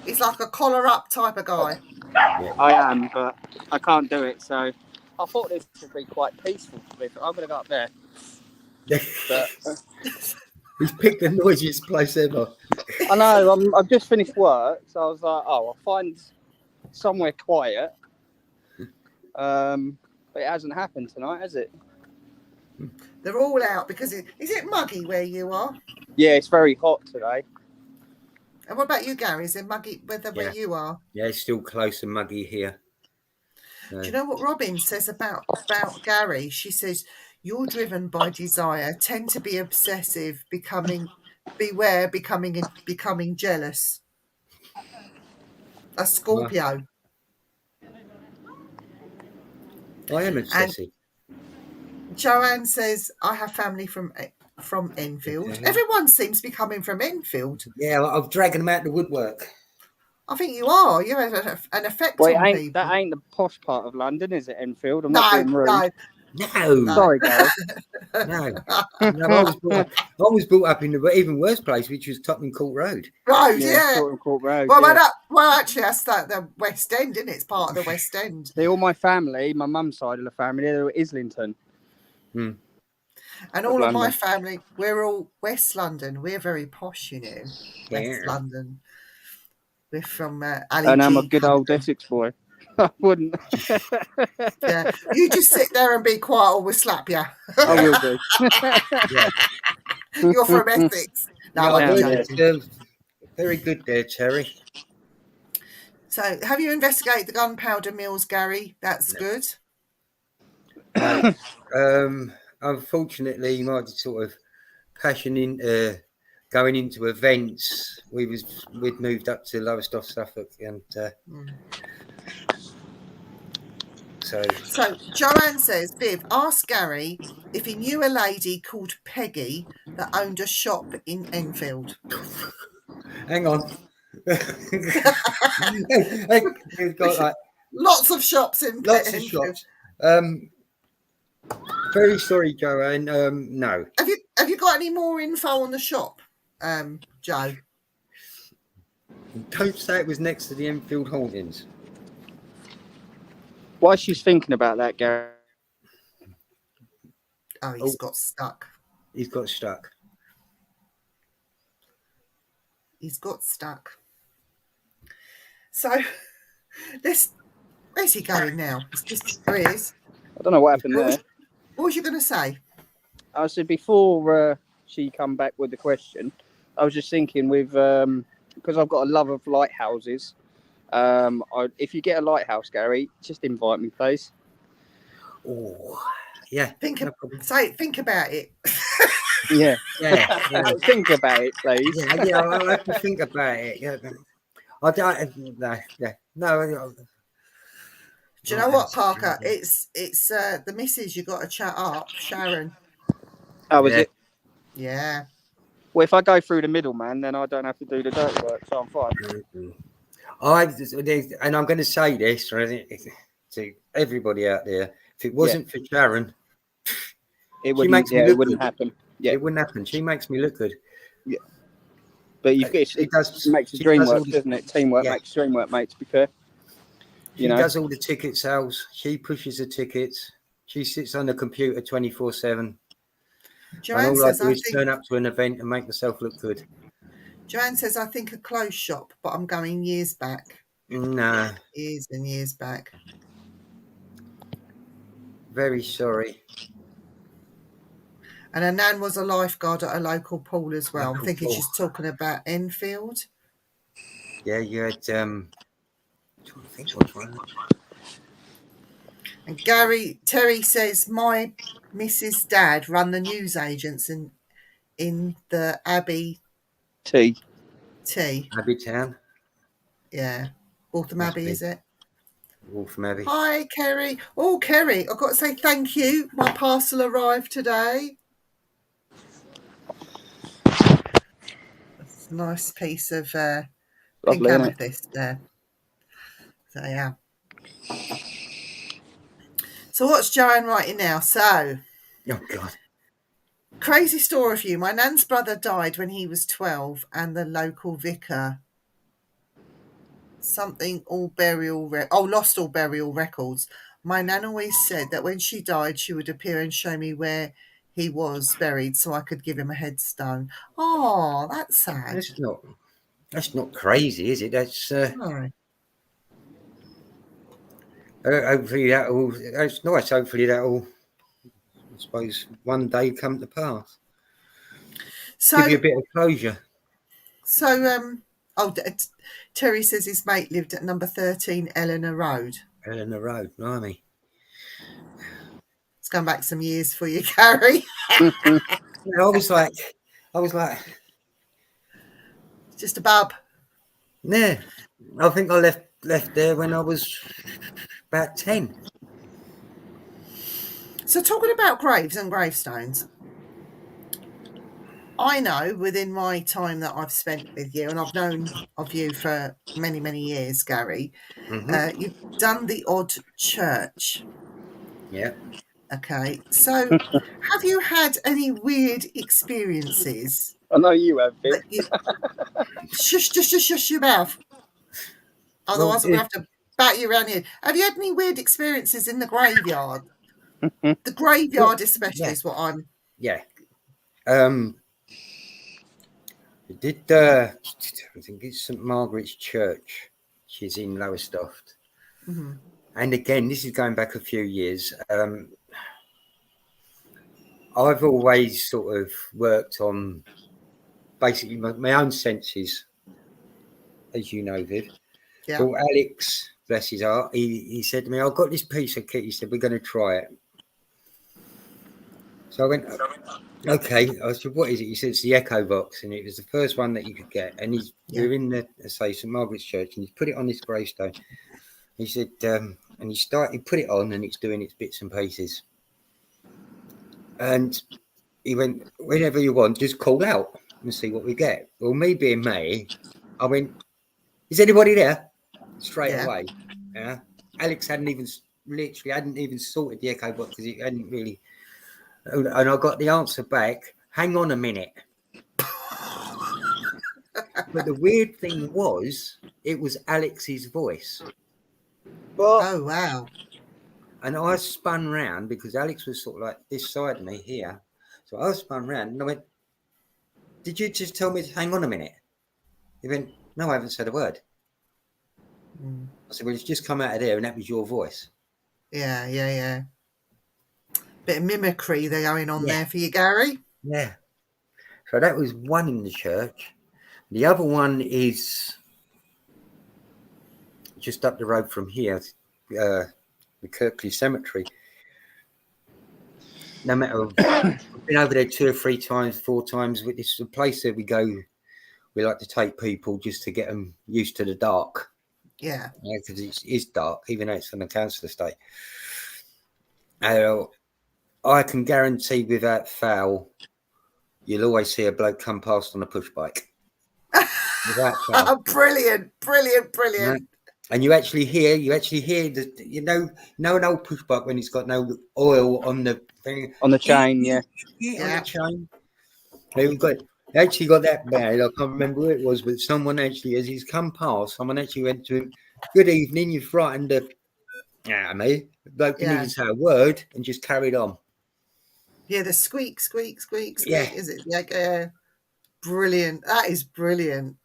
He's like a collar up type of guy. I am, but I can't do it. So I thought this would be quite peaceful for me. I'm going to go up there. But He's picked the noisiest place ever. I know. I've just finished work, so I was like, oh, I'll find somewhere quiet. But it hasn't happened tonight, has it? They're all out because is it muggy where you are? Yeah, it's very hot today. And what about you, Gary? Is it muggy weather where you are? Yeah, it's still close and muggy here. Do you know what Robin says about Gary? She says, you're driven by desire, tend to be obsessive, beware becoming jealous. A Scorpio. I am obsessive. Joanne says, I have family from Enfield. Okay. Everyone seems to be coming from Enfield. Yeah, I'm dragging them out the woodwork. I think you are. You have an effect on people. That ain't the posh part of London, is it, Enfield? I'm No, not being rude. No. Sorry, Gary. No. I was brought up in the even worse place, which was Tottenham Court Road. Road, yeah. Tottenham Court Road. Well, actually, that's the West End, isn't it? It's part of the West End. All my family, my mum's side of the family, they were Islington. And all of my family, we're all West London. We're very posh, you know. West London. We're from Ali. And I'm a good old Essex boy. I wouldn't. Yeah, you just sit there and be quiet, or we'll slap you. I will do. You're from Essex. No, I'm joking. Very good there, Terry. So, have you investigated the gunpowder mills, Gary? That's good. Unfortunately, my sort of passion in going into events, we'd moved up to Lowestoft, Suffolk, and so Joanne says, Viv, ask Gary if he knew a lady called Peggy that owned a shop in Enfield. Hang on. We've got lots of shops in Enfield. Very sorry, Joanne. No. Have you got any more info on the shop, Joe? Don't say it was next to the Enfield Hauntings. Why she's thinking about that, Gary? Oh, he's got stuck. He's got stuck. He's got stuck. So, where's he going now? There he is. I don't know what happened there. What was you going to say? I said before she come back with the question, I was just thinking with because I've got a love of lighthouses. If you get a lighthouse, Gary, just invite me, please. Oh, yeah. Think about it. Yeah. Yeah. Think about it, please. Yeah, I'll have to think about it. Yeah. I don't. No. Do you know what, Parker? It's the missus you got to chat up, Sharon. Oh, was it? Yeah. Well, if I go through the middleman, then I don't have to do the dirty work, so I'm fine. And I'm going to say this to everybody out there: if it wasn't for Sharon, It she wouldn't. makes me Yeah, it look wouldn't good. happen. Yeah, It wouldn't happen. She makes me look good. but She does. makes the She dream does all work, the, doesn't it? Teamwork yeah. makes the dream work, mate. To be fair, She does all the ticket sales. She pushes the tickets. She sits on the computer 24/7. And Joanne all I says, do I is think turn up to an event and make myself look good. Joanne says, I think a clothes shop, but I'm going years back. Nah, Years and years back. very sorry. And her nan was a lifeguard at a local pool as well. I'm Local thinking pool. she's talking about Enfield. Yeah, you had. Trying to think which one. And Terry says, my Mrs. Dad run the news agents in the Abbey T. Abbey Town. Yeah. Waltham Must Abbey, be. is it? Waltham Abbey. Hi, Kerry. Oh, Kerry, I've got to say thank you. My parcel arrived today. It's a nice piece of pink Lovely, innit? amethyst there. So, yeah. So what's Joanne writing now? So, Oh, God. crazy story for you. My nan's brother died when he was 12 and the local vicar lost all burial records. My nan always said that when she died, she would appear and show me where he was buried so I could give him a headstone. Oh, that's sad. That's not crazy, is it? That's No. hopefully that's nice. Hopefully that'll, I suppose, one day come to pass. Give you a So, bit of closure. Terry says his mate lived at number 13 Eleanor Road. Eleanor Road, blimey. It's going back some years for you, Gary. I was like, Just a bub. yeah. I think I left there when I was about 10. So talking about graves and gravestones, I know within my time that I've spent with you, and I've known of you for many, many years, Gary, Mm-hmm. you've done the odd church. Yeah. Okay. So have you had any weird experiences? I know you have, Viv. Shush your mouth. Otherwise, I'm going to have to bat you around here. Have you had any weird experiences in the graveyard? The graveyard, especially, is what I'm. Yeah. We did. I think it's St Margaret's Church. She's in Lowestoft. Mm-hmm. And again, this is going back a few years. I've always sort of worked on basically my own senses, as you know, Viv. Yeah. Well, Alex, bless his heart, he said to me, I've got this piece of kit. He said, we're going to try it. So I went, okay. I said, what is it? He said, it's the Echo Box. And it was the first one that you could get. And we're in the, say, St Margaret's Church, and he's put it on this gravestone. He said, and he put it on, and it's doing its bits and pieces. And he went, whenever you want, just call out and see what we get. Well, me being me, I went, is anybody there? Straight away. Yeah. Alex hadn't even sorted the Echo Box because he hadn't really. And I got the answer back, hang on a minute. But the weird thing was, it was Alex's voice. Oh, wow. And I spun round because Alex was sort of like this side of me here. So I spun round and I went, did you just tell me to hang on a minute? He went, no, I haven't said a word. Mm. I said, well, it's just come out of there and that was your voice. Yeah. Bit of mimicry they're going on there for you, Gary. Yeah. So that was one in the church. The other one is just up the road from here, the Kirkley Cemetery. No matter, I've been over there 2 or 3 times, 4 times. It's a place that we go. We like to take people just to get them used to the dark. Yeah. Because it is dark, even though it's on the council estate. I can guarantee without fail, you'll always see a bloke come past on a push bike. Without fail. Brilliant, brilliant, You know? brilliant. And you actually hear the, an old push bike when it's got no oil on the thing. On the chain, yeah. On Yeah. the chain. They actually got that bad. I can't remember who it was, but someone actually, as he's come past, someone actually went to him, "Good evening, you frightened the me." The bloke didn't Yeah. even say a word and just carried on. Yeah, the squeak, squeak, squeak, squeak. Yeah. Is it like brilliant? That is brilliant.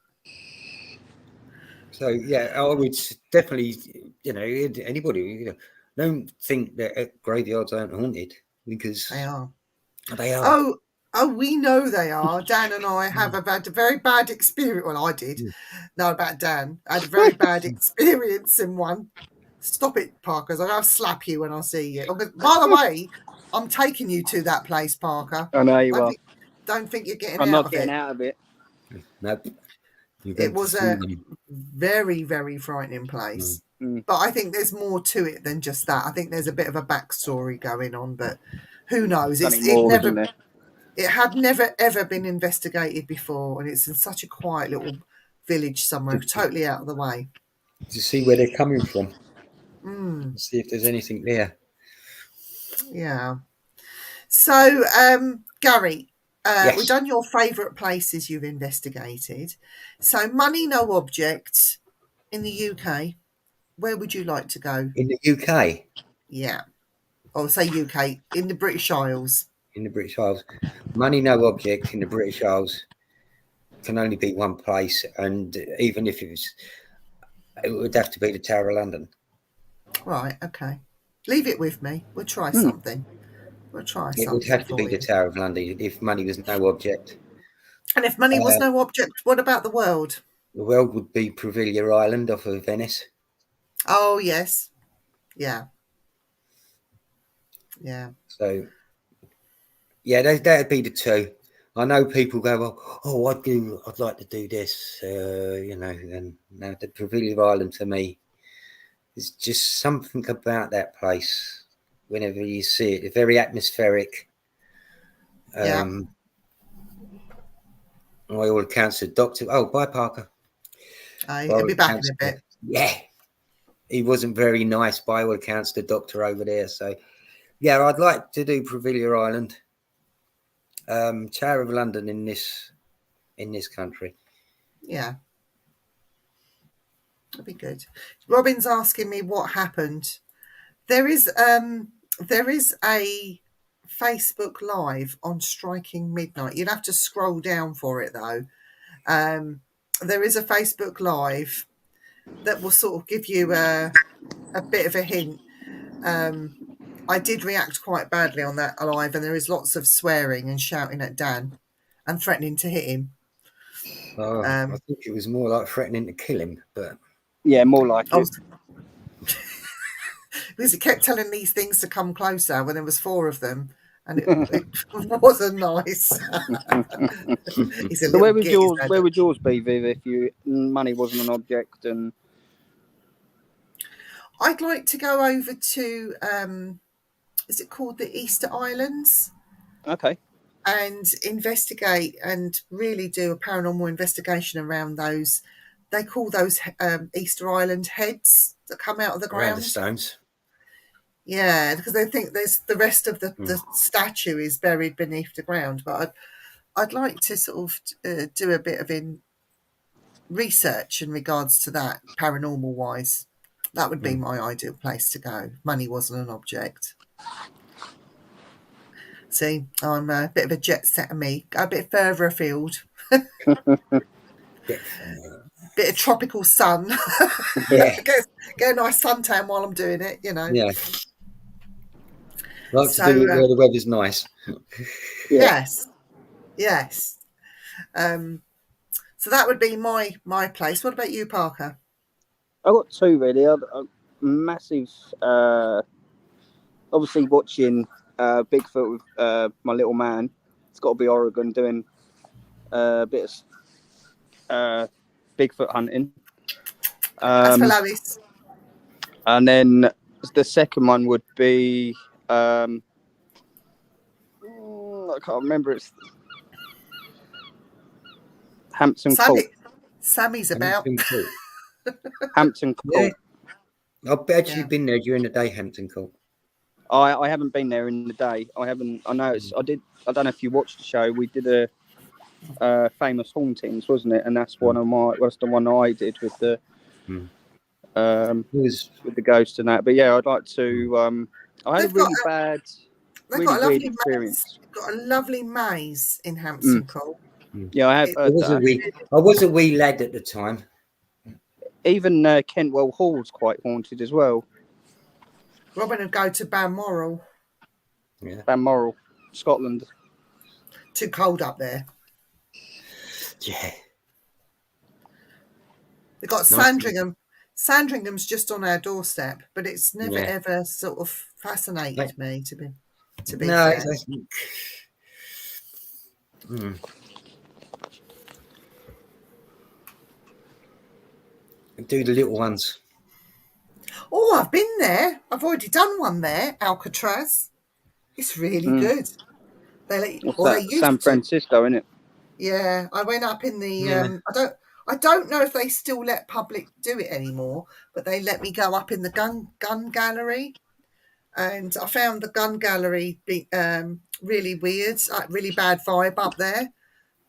So yeah, I would definitely, anybody, don't think that graveyards aren't haunted, because They are. they are. Oh, we know they are. Dan and I have had a very bad experience. Well, I did. No, about Dan. I had a very bad experience in one. Stop it, Parker. I'll slap you when I see you. Oh, but by the way, I'm taking you to that place, Parker. I know you are. Don't think you're getting I'm out not of getting it. out of it. Nope. You're It going to was see a them. very, very frightening place. Mm. But I think there's more to it than just that. I think there's a bit of a backstory going on, but who knows? Something more, isn't there? It had never ever been investigated before, and it's in such a quiet little village somewhere, totally out of the way. To see where they're coming from. See if there's anything there. Yeah. So, Gary, Yes. we've done your favourite places you've investigated. So, money, no object in the UK. Where would you like to go? In the UK. Yeah. Or say UK, in the British Isles. In the British Isles. Money, no object in the British Isles can only be one place, and even if it would have to be the Tower of London. Right, okay. Leave it with me. We'll try something. We'll try It something. would have to be for the you. Tower of London if money was no object. And if money was no object, what about the world? The world would be Previlla Island off of Venice. Oh, yes. Yeah. Yeah. So, yeah, that'd be the two. I know people go, well, oh, I'd like to do this, and no, the Previlla Island to me is just something about that place. Whenever you see it, it's very atmospheric. Yeah. I all accounts of Doctor. Oh, bye, Parker. I'll be back in a bit. Yeah, he wasn't very nice by all accounts, the doctor over there. So, yeah, I'd like to do Previlla Island, Tower of London in this country. Yeah. That'd be good. Robin's asking me what happened. There is a Facebook Live on Striking Midnight. You'd have to scroll down for it though. There is a Facebook Live that will sort of give you a bit of a hint. I did react quite badly on that live, and there is lots of swearing and shouting at Dan and threatening to hit him. I think it was more like threatening to kill him, but yeah, more like it. Because he kept telling these things to come closer when there was 4 of them, and it wasn't nice. So where would yours be, Viv, if money wasn't an object? And I'd like to go over to is it called the Easter Islands? Okay. And investigate and really do a paranormal investigation around those. They call those Easter Island heads that come out of the ground. around the stones. Yeah, because they think there's the rest of the statue is buried beneath the ground. But I'd like to sort of do a bit of research in regards to that, paranormal wise. That would be my ideal place to go. Money wasn't an object. See, I'm a bit of a jet setter, me. Go a bit further afield. Bit of tropical sun. Yeah. get a nice suntan while I'm doing it, you know. Yeah. Like to do it where the weather's nice. Yes. Yes. So that would be my place. What about you, Parker? I've got 2 really. A massive, obviously watching Bigfoot with my little man. It's got to be Oregon, doing a bit of Bigfoot hunting. That's for Lois. And then the second one would be I can't remember. Hampton Court. Sammy's about. Hampton Court. Hampton Yeah. Court. I've actually Yeah. been there during the day, Hampton Court. I haven't been there in the day. I haven't. I know it's. I did. I don't know if you watched the show. We did a famous hauntings, wasn't it? And that's one of my. That's the one I did with the It was with the ghost and that. But yeah, I'd like to. I had They've a really got bad, They've really got a weird lovely experience. maze. They've got a lovely maze in Hampton Court. Yeah, I have I heard was that. I was a wee lad at the time. Even Kentwell Hall's quite haunted as well. Robin would go to Balmoral. Yeah. Balmoral, Scotland. Too cold up there. Yeah. They've got Nice. Sandringham. Sandringham's just on our doorstep, but it's never Yeah. ever sort of fascinated me to be No, fair. Do the little ones. Oh, I've been there. I've already done one there, Alcatraz. It's really good. They What's they that? used San to. Francisco, isn't it? Yeah, I went up in the. Yeah. I don't know if they still let public do it anymore, but they let me go up in the gun gallery, and I found the gun gallery really weird, really bad vibe up there.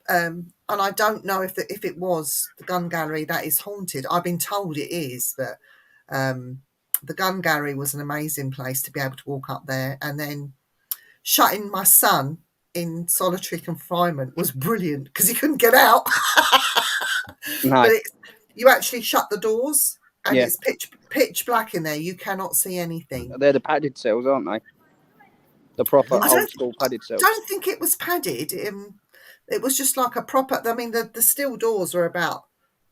And I don't know if it was the gun gallery that is haunted. I've been told it is, but the gun gallery was an amazing place to be able to walk up there, and then shutting my son in solitary confinement was brilliant because he couldn't get out. No. But you actually shut the doors and Yeah. it's pitch black in there. You cannot see anything. They're the padded cells, aren't they? The proper I don't- old school padded cells. Don't think it was padded. It was just like a proper. I mean, the steel doors are about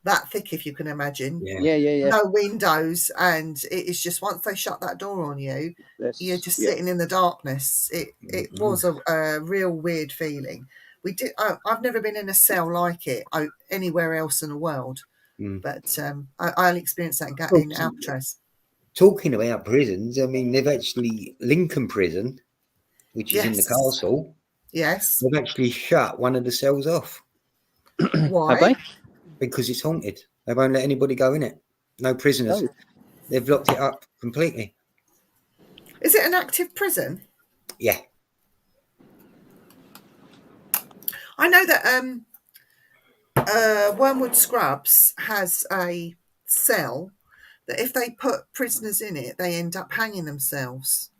that thick, if you can imagine. Yeah. Yeah. No windows, and it is just once they shut that door on you, you're just sitting in the darkness. It was a real weird feeling. I've never been in a cell like it anywhere else in the world, but I only experienced that in Alcatraz. Talking about prisons, I mean, they've actually Lincoln Prison, which is in the Yes. castle. Yes. They've actually shut one of the cells off Why? Have they? because it's haunted. They won't let anybody go in it. No prisoners. Oh. They've locked it up completely. Is it an active prison? Yeah. I know that Wormwood Scrubs has a cell that if they put prisoners in it, they end up hanging themselves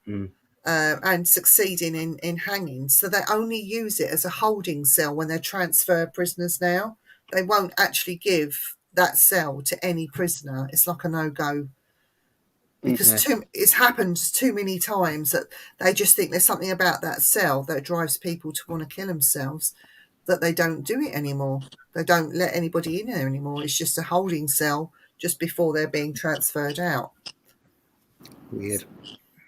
and succeeding in hanging. So they only use it as a holding cell when they transfer prisoners now. They won't actually give that cell to any prisoner. It's like a no-go. Because it's happened too many times that they just think there's something about that cell that drives people to want to kill themselves, that they don't do it anymore. They don't let anybody in there anymore. It's just a holding cell just before they're being transferred out. Weird.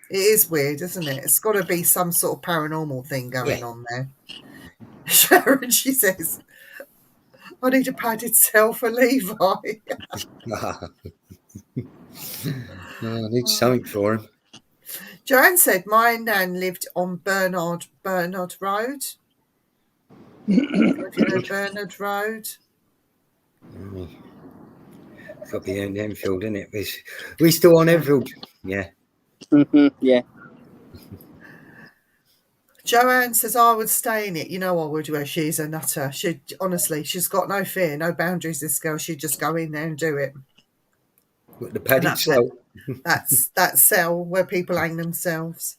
It is weird, isn't it? It's got to be some sort of paranormal thing going on there. Sharon, she says, I need a padded cell for Levi. I need something for him. Joanne said, my nan lived on Bernard Road. If you know Bernard Road. Got to be in Enfield, isn't it? We're still on Enfield. Yeah. Yeah. Joanne says, I would stay in it. You know I would, where she's a nutter. Honestly, she's got no fear, no boundaries, this girl. She'd just go in there and do it. With the padded cell. That's that cell where people hang themselves.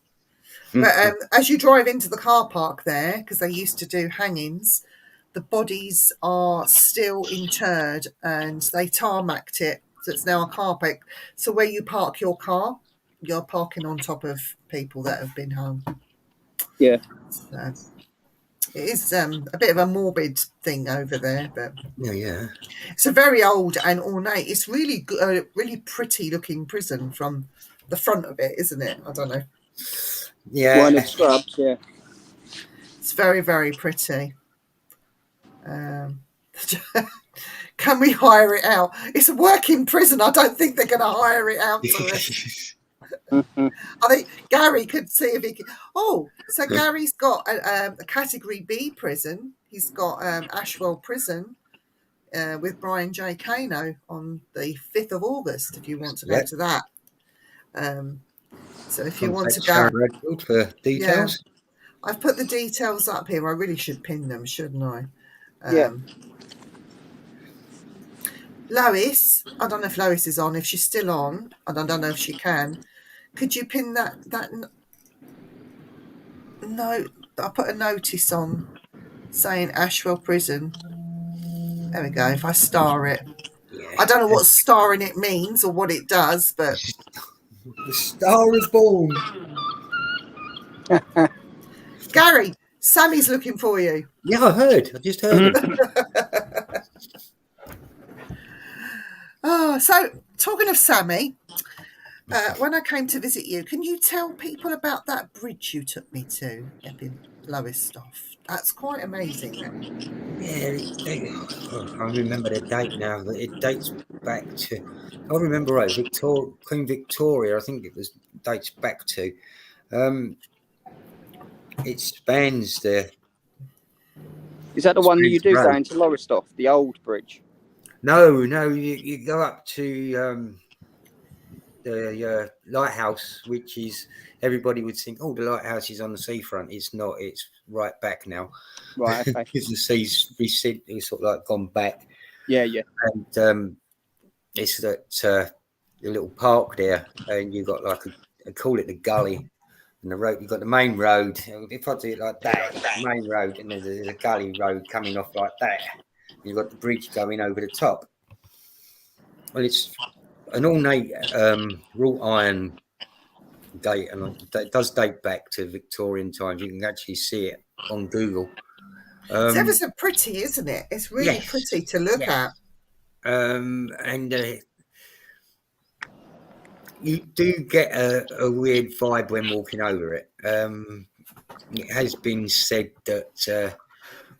But as you drive into the car park there, because they used to do hangings, the bodies are still interred and they tarmacked it. So it's now a car park. So where you park your car, you're parking on top of people that have been hung. Yeah. So it is a bit of a morbid thing over there, but Yeah. it's a very old and ornate. It's really good, really pretty looking prison from the front of it, isn't it? I don't know. Yeah. One of Scrubs, yeah. It's very, very pretty. Can we hire it out? It's a working prison. I don't think they're going to hire it out to us. I think Gary could see if he could. Oh, so Gary's got a category B prison. He's got Ashwell Prison, with Brian J Cano on the 5th of August, if you want to go Yep. to that. So if you want to Contact go, Sharon Redfield for details. I've put the details up here. I really should pin them, shouldn't I? Yeah. Lois, I don't know if Lois is on. If she's still on, and I don't know if she can, could you pin that note? I put a notice on saying Ashwell Prison. There we go. If I star it, Yeah. I don't know what starring it means or what it does, but The star is born. Gary, Sammy's looking for you. Yeah, I just heard him. Oh, so talking of Sammy, when I came to visit you, can you tell people about that bridge you took me to up in Lowestoft? That's quite amazing. Yeah, I remember the date now. But it dates back to, I remember right, Queen Victoria. I think it was dates back to. It spans the. Is that the one that you do road. going to Lowestoft, the old bridge? No, you go up to the lighthouse, which is everybody would think, oh, the lighthouse is on the seafront. It's not. It's right back now. Right. Okay. Because the sea's receded, it's sort of like gone back. Yeah. And it's that the little park there, and you've got like I call it the gully, and the road. You've got the main road. If I do it like that, the main road, and there's a gully road coming off like that. You've got the bridge going over the top. Well, it's an ornate wrought iron gate, and it does date back to Victorian times. You can actually see it on Google. It's ever so pretty, isn't it? It's really pretty to look at. And you do get a weird vibe when walking over it. It has been said that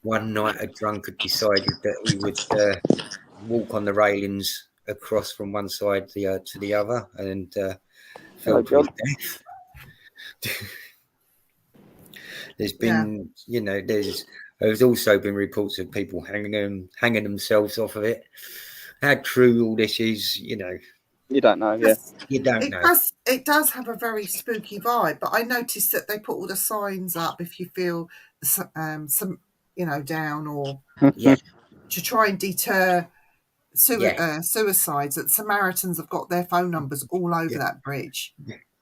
one night a drunk had decided that he would walk on the railings across from one side to the other and fell to his death. There's been, there's also been reports of people hanging themselves off of it. How true all this is, you don't know. Yeah, you don't know. It does have a very spooky vibe, but I noticed that they put all the signs up if you feel some down or to try and deter suicides. That Samaritans have got their phone numbers all over that bridge.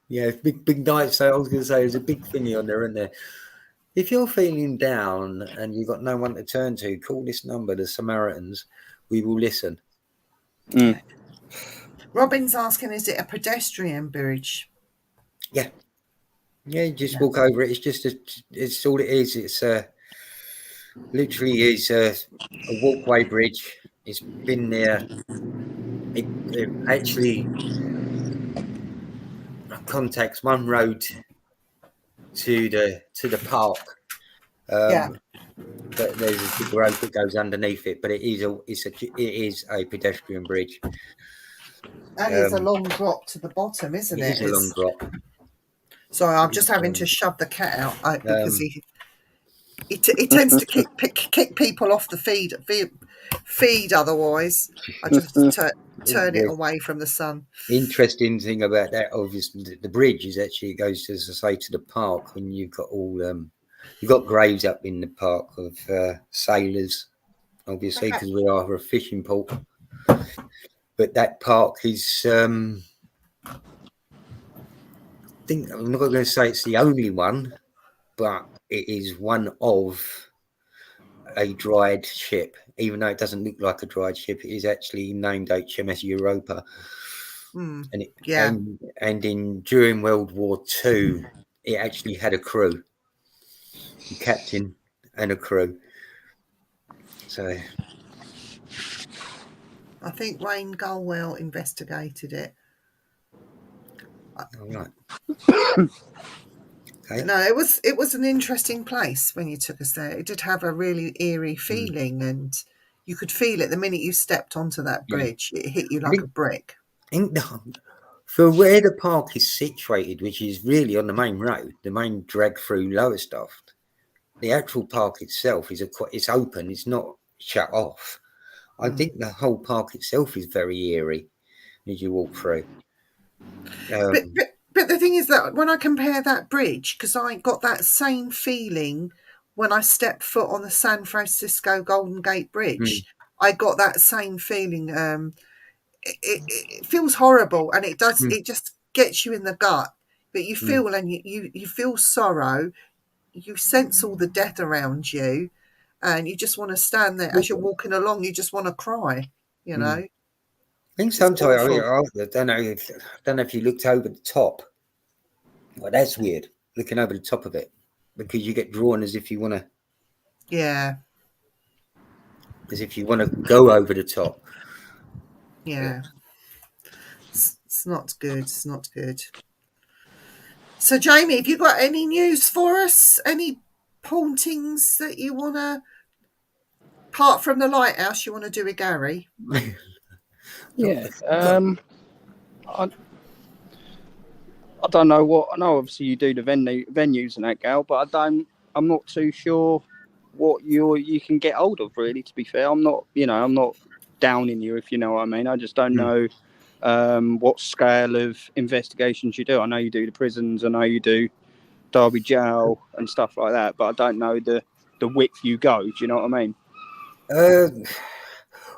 Yeah, big night. So I was going to say, there's a big thingy on there, isn't there? If you're feeling down and you've got no one to turn to, call this number, the Samaritans. We will listen. Robin's asking, is it a pedestrian bridge? Yeah, you just walk over it. It's all it is. It's literally is a walkway bridge. It's been there. It actually contacts one road to the park. But there's a big road that goes underneath it. But it is a pedestrian bridge. And it's a long drop to the bottom, isn't it? It is a long drop. Sorry, I'm just having to shove the cat out because he tends to kick people off the feed. Otherwise, I just turn it away from the sun. Interesting thing about that, obviously, the bridge is actually, it goes, as I say, to the park, and you've got you've got graves up in the park of sailors, obviously, because we are a fishing port. But that park is, I'm not going to say it's the only one, but it is one of a dried ship. Even though it doesn't look like a dried ship, it is actually named HMS Europa. And during World War II, it actually had a crew, a captain and a crew. So I think Wayne Gulwell investigated it. all right. Okay. No, it was an interesting place when you took us there. It did have a really eerie feeling, and you could feel it the minute you stepped onto that bridge. It hit you like a brick. For where the park is situated, which is really on the main road, the main drag through Lowestoft, the actual park itself it's open. It's not shut off. I think the whole park itself is very eerie as you walk through. But, but the thing is that when I compare that bridge, because I got that same feeling when I stepped foot on the San Francisco Golden Gate Bridge. I got that same feeling. It feels horrible, and it does. It just gets you in the gut. But you feel, and you feel sorrow. You sense all the death around you, and you just want to stand there as you're walking along. You just want to cry. You know. I think It's sometimes awful. I don't know if you looked over the top. Well, that's weird. Looking over the top of it, because you get drawn as if you want to. Yeah. As if you want to go over the top. Yeah. It's not good. It's not good. So, Jamie, have you got any news for us? Any hauntings that you want to, apart from the lighthouse, you want to do with Gary? Yeah. I don't know what. I know obviously you do the venues and that, Gal, but I'm not too sure what you can get hold of. Really, to be fair, I'm not downing you, if you know what I mean. I just don't know what scale of investigations you do. I know you do the prisons. I know you do Derby Jail and stuff like that, but I don't know the width you go. Do you know what I mean?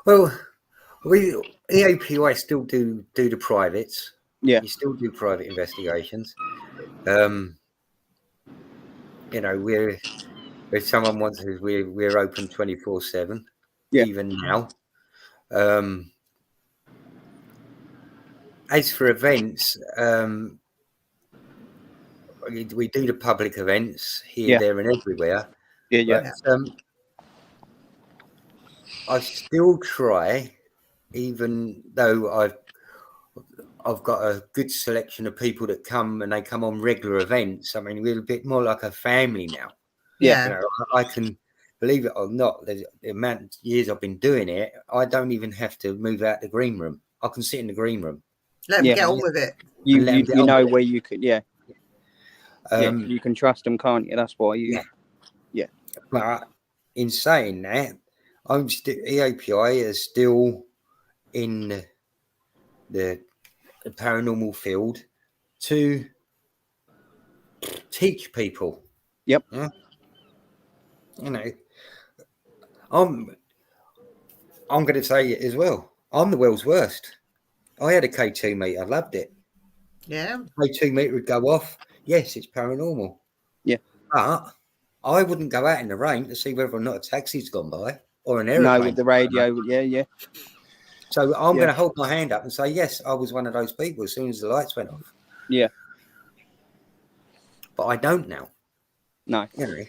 Well, we EAPI still do the privates. Yeah. You still do private investigations. We're if someone wants us, we're open 24/7. Yeah. Even now. As for events, we do the public events here, there, and everywhere. Yeah. But I still try, even though I've got a good selection of people that come, and they come on regular events. I mean, we're a bit more like a family now. Yeah. I can, believe it or not, the amount of years I've been doing it, I don't even have to move out the green room. I can sit in the green room. Let them get on with it. You know where you could, you can trust them, can't you? That's why you. Yeah. But in saying that, I'm still EAPI is still in the paranormal field to teach people. Yep. Yeah? I'm going to say it as well. I'm the world's worst. I had a K2 meter, loved it. Yeah. K2 meter would go off. Yes, it's paranormal. Yeah. But I wouldn't go out in the rain to see whether or not a taxi's gone by or an aeroplane. No, with the radio. Yeah. So I'm going to hold my hand up and say, yes, I was one of those people as soon as the lights went off. Yeah. But I don't now. No. Yeah.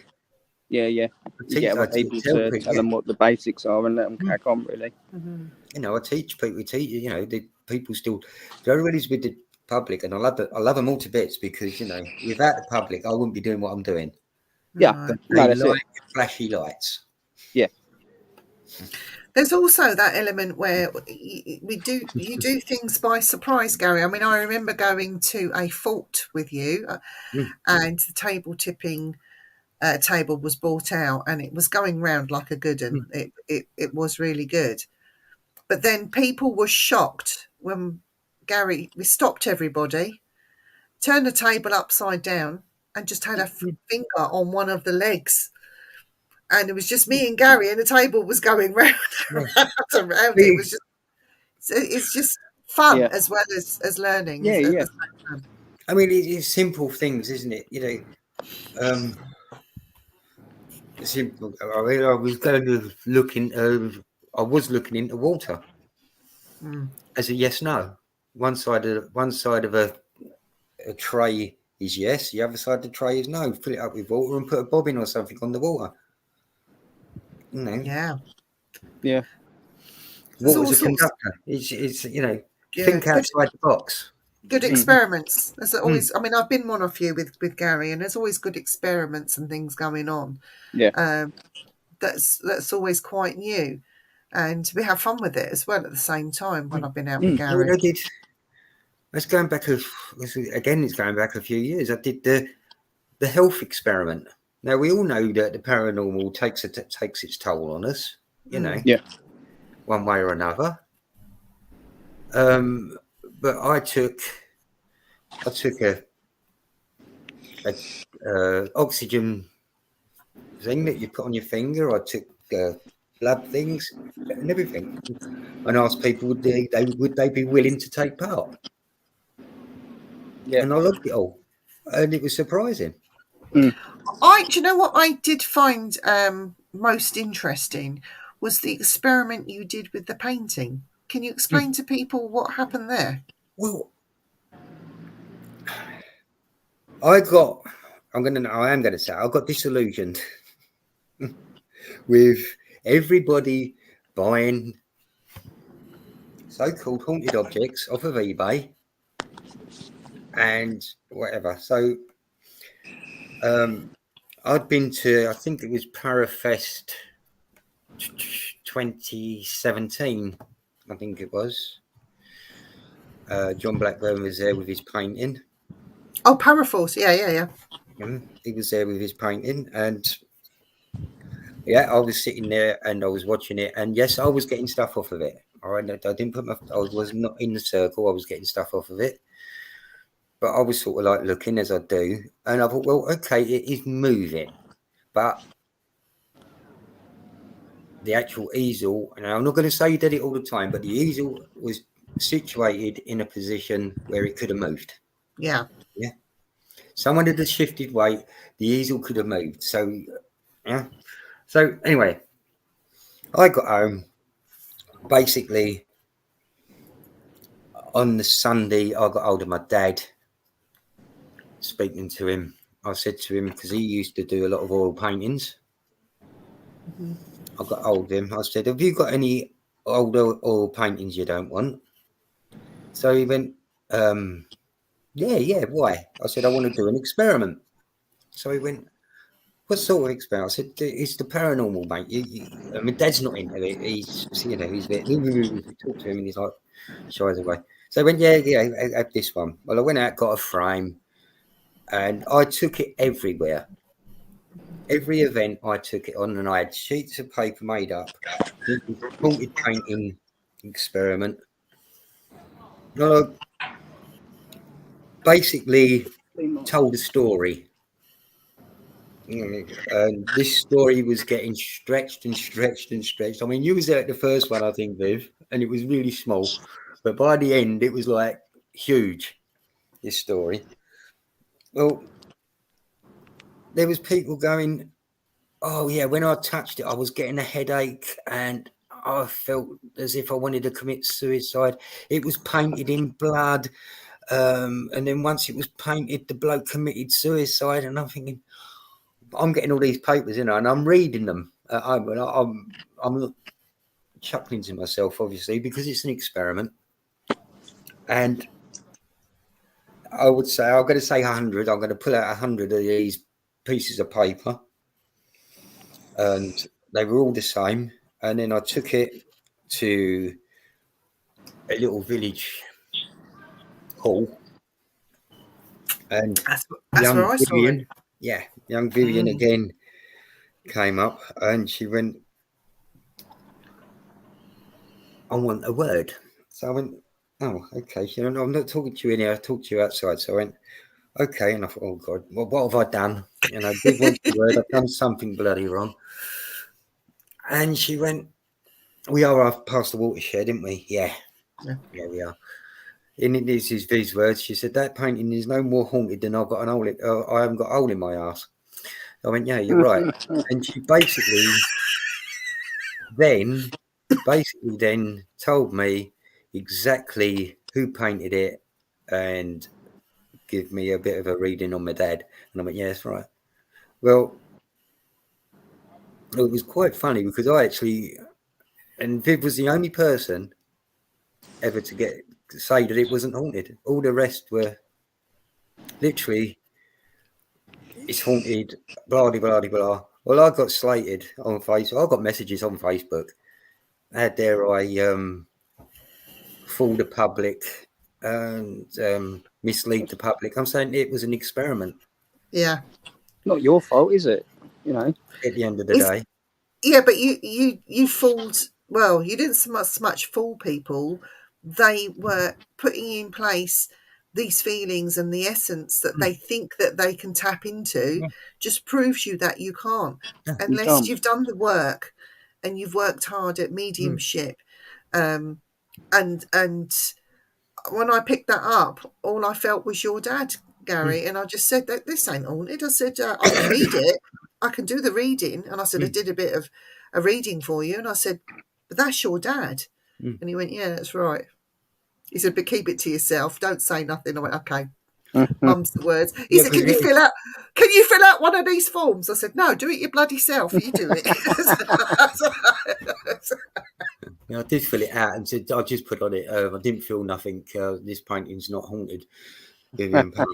You get other people to tell them what the basics are and let them crack on, really. Mm-hmm. I teach people. The people still. Everybody's with the public, and I love them all to bits because without the public, I wouldn't be doing what I'm doing. Yeah, they like flashy lights. Yeah. There's also that element where you do things by surprise, Gary. I mean, I remember going to a fort with you, and the table tipping table was brought out, and it was going round like a good one. It was really good. But then people were shocked when we stopped everybody, turned the table upside down, and just had a finger on one of the legs. And it was just me and Gary, and the table was going round and round. It was it's just fun as well as learning. Yeah. I mean, it's simple things, isn't it? Simple. I was going to I was looking into water as a yes/no. One side of a tray is yes, the other side of the tray is no. Fill it up with water and put a bobbin or something on the water. Yeah. Water's a conductor. It's think outside the box. Good experiments. There's always. I mean, I've been on a few with Gary, and there's always good experiments and things going on. Yeah. That's always quite new, and we have fun with it as well at the same time when I've been out with Gary. I did. It's going back a few years. I did the health experiment. Now we all know that the paranormal takes its toll on us. Yeah. one way or another. But I took a oxygen thing that you put on your finger. I took blood things and everything, and asked people would they be willing to take part. Yeah. And I looked it all, and it was surprising. Do you know what I did find most interesting was the experiment you did with the painting. Can you explain to people what happened there? Well, I am gonna say I got disillusioned with everybody buying so-called haunted objects off of eBay and whatever. So I'd been to, I think it was Parafest 2017, I think it was. John Blackburn was there with his painting. Oh, Paraforce. Yeah. He was there with his painting, and yeah, I was sitting there and I was watching it, and yes, I was getting stuff off of it. All right, I didn't I was not in the circle. I was getting stuff off of it, but I was sort of like looking as I do, and I thought, well, okay, it is moving, but the actual easel, and I'm not going to say you did it all the time, but the easel was situated in a position where it could have moved. Yeah. Someone had shifted weight, the easel could have moved. So, yeah. So, anyway, I got home. Basically, on the Sunday, I got hold of my dad, speaking to him. I said to him, because he used to do a lot of oil paintings. I got hold of him. I said, have you got any old oil paintings you don't want? So he went, yeah, why? I said, I want to do an experiment. So he went, what sort of experiment? I said, it's the paranormal, mate. I mean, Dad's not into it. He's a bit, talk to him and he's like, shies away. So I went, yeah, I have this one. Well, I went out, got a frame, and I took it everywhere. Every event I took it on, and I had sheets of paper made up. Haunted painting experiment. Basically told a story. And this story was getting stretched and stretched and stretched. I mean, you was there at the first one, I think, Viv, and it was really small. But by the end, it was like huge, this story. Well, there was people going, oh, yeah, when I touched it, I was getting a headache and I felt as if I wanted to commit suicide. It was painted in blood. And then once it was painted, the bloke committed suicide. And I'm thinking, I'm getting all these papers, and I'm reading them at home. And I'm chuckling to myself, obviously, because it's an experiment. And I would say, I'm going to say 100. I'm going to pull out 100 of these pieces of paper. And they were all the same. And then I took it to a little village hall. And That's where I saw it. Yeah, young Vivian again came up and she went, I want a word. So I went, oh, okay. She went, I'm not talking to you in here, I'll talk to you outside. So I went, okay. And I thought, oh God, well, what have I done? You know, Viv wants a word, I've done something bloody wrong. And she went, we are past the watershed, didn't we? Yeah, we are. And this is V's words. She said, that painting is no more haunted than I've got an hole I haven't got a hole in my ass. I went, yeah, you're right. And she basically then told me exactly who painted it and give me a bit of a reading on my dad. And I went, yeah, that's right. Well, it was quite funny because and Viv was the only person ever to say that it wasn't haunted. All the rest were literally, it's haunted, blah, blah, blah, blah. Well, I got slated on Facebook. I got messages on Facebook. How dare I fool the public and mislead the public? I'm saying it was an experiment. Yeah. Not your fault, is it? You know. At the end of the day. Yeah, but you fooled well, you didn't so much fool people. They were putting in place these feelings, and the essence that they think that they can tap into Yeah. just proves you that you can't, Yeah. You unless can't. you've done the work and you've worked hard at mediumship. And when I picked that up, all I felt was your dad, Gary, and I just said that this ain't haunted. I said I can read it, I can do the reading, and I said I did a bit of a reading for you, and I said, but that's your dad, and he went, yeah, that's right. He said, but keep it to yourself, don't say nothing. I went, okay. Mum's the words. He Yeah, said, 'cause can you fill out one of these forms? I said, no, do it your bloody self. You do it. yeah, I did fill it out and said I just put on it. I didn't feel nothing. This painting's not haunted, Vivian Park.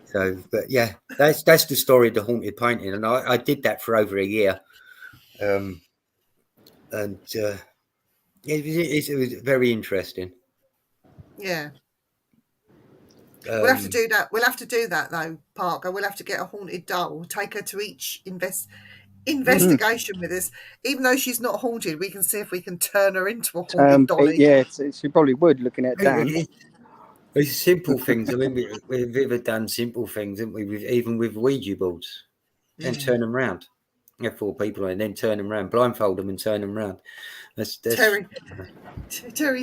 So, but yeah, that's the story of the haunted painting, and I did that for over a year, and it was very interesting. Yeah. We'll have to do that. We'll have to do that though, Parker. We'll have to get a haunted doll. We'll take her to each investigation with us. Even though she's not haunted, we can see if we can turn her into a haunted dolly. Yeah, she probably would. Looking at Dan. It's simple things. I mean, we've ever done simple things, haven't we? Even with Ouija boards, and turn them round. Have 4 people and then turn them round, blindfold them and turn them round. That's Terry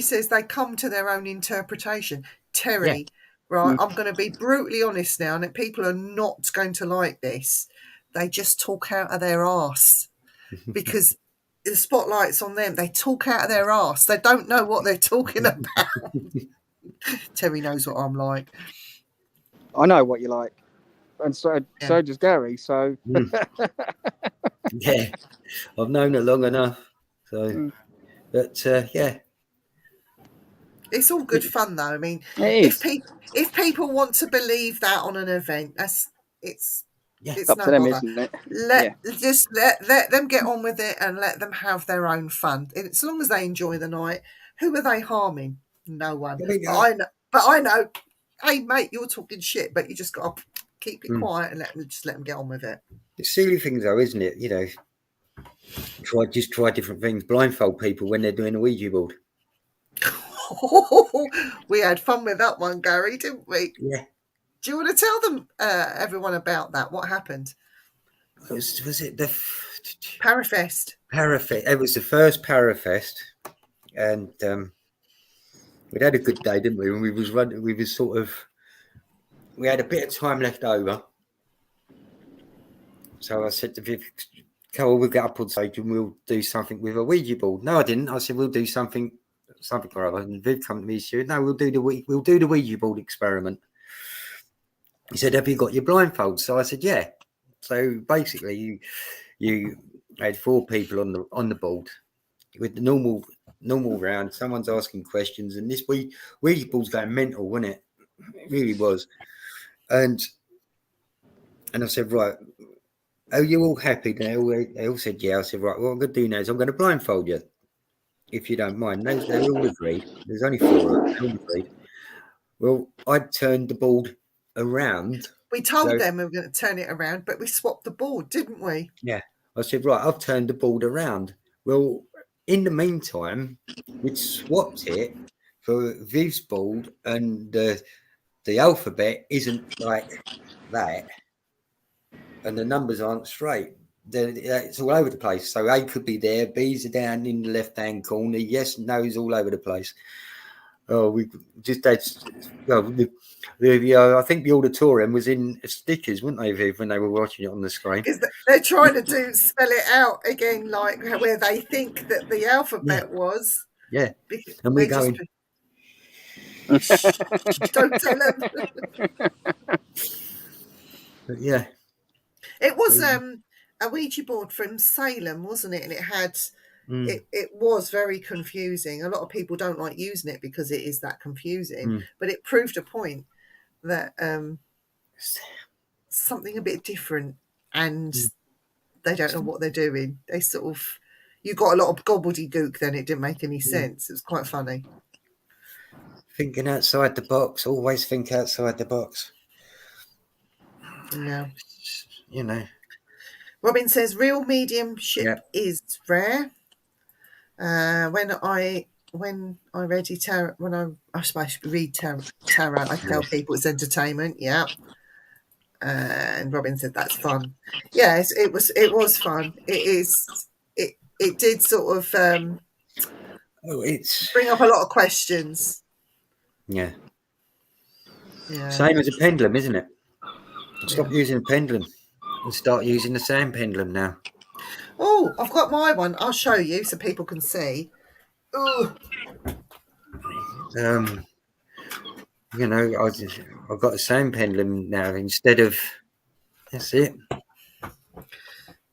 says they come to their own interpretation. Terry, Yeah. right? I'm going to be brutally honest now, and that people are not going to like this. They just talk out of their arse because the spotlight's on them. They talk out of their arse. They don't know what they're talking about. Terry knows what I'm like. I know what you like, and so does Gary. So yeah, I've known it long enough. So, but yeah, it's all good fun though. I mean, it is. if people want to believe that on an event, it's Up no to them, bother. isn't it? Let them get on with it and let them have their own fun. And as long as they enjoy the night, who are they harming? No one. But I know. Hey mate, you're talking shit, but you just got to keep it quiet and let them get on with it. it's silly things though, isn't it? You know, try different things. Blindfold people when they're doing a Ouija board. We had fun with that one, Gary, didn't we? Yeah. Do you want to tell them, everyone, about that? What happened? Was it the Parafest? Parafest? It was the first Parafest, and we'd had a good day, didn't we? And we had a bit of time left over. So I said to Viv, "Carol, we'll get up on stage and we'll do something with a Ouija board." No, I didn't. I said we'll do something or other. And Viv come to me and said, "No, we'll do the Ouija board experiment." He said, "Have you got your blindfold?" So I said, "Yeah." So basically, you had 4 people on the board with the normal round. Someone's asking questions, and this Ouija board's going mental, wasn't it? It really was. And I said, "Right, are you all happy?" They all said, "Yeah." I said, "Right, what I'm going to do now is I'm going to blindfold you, if you don't mind." They all agreed. There's only 4 of them. They all agreed. Well, I turned the board around. We told them we were going to turn it around, but we swapped the board, didn't we? Yeah. I said, "Right, I've turned the board around." Well, in the meantime, we'd swapped it for Viv's board, and the alphabet isn't like that, and the numbers aren't straight. It's all over the place. So A could be there, B's are down in the left-hand corner, yes, no's all over the place. Oh, we just had. I think the auditorium was in stickers, weren't they, Viv, when they were watching it on the screen? Because they're trying to spell it out again, like where they think that the alphabet was. Yeah, Because and we're going. Don't tell them. But yeah, It was a Ouija board from Salem, wasn't it? And it had it was very confusing. A lot of people don't like using it because it is that confusing. But it proved a point that something a bit different, and they don't know what they're doing. They sort of, you got a lot of gobbledygook. Then it didn't make any sense. It was quite funny. Thinking outside the box. Always think outside the box. Yeah. You know. Robin says real mediumship is rare. When I read tarot, when I supposed to read tarot, I tell people it's entertainment. Yeah. And Robin said that's fun. Yes, it was fun. It did sort of it's bring up a lot of questions. yeah. Yeah. Same as a pendulum, isn't it? Stop using a pendulum and start using the sand pendulum now. Oh, I've got my one. I'll show you so people can see. Oh, You know, I've got a sand pendulum now instead of. That's it.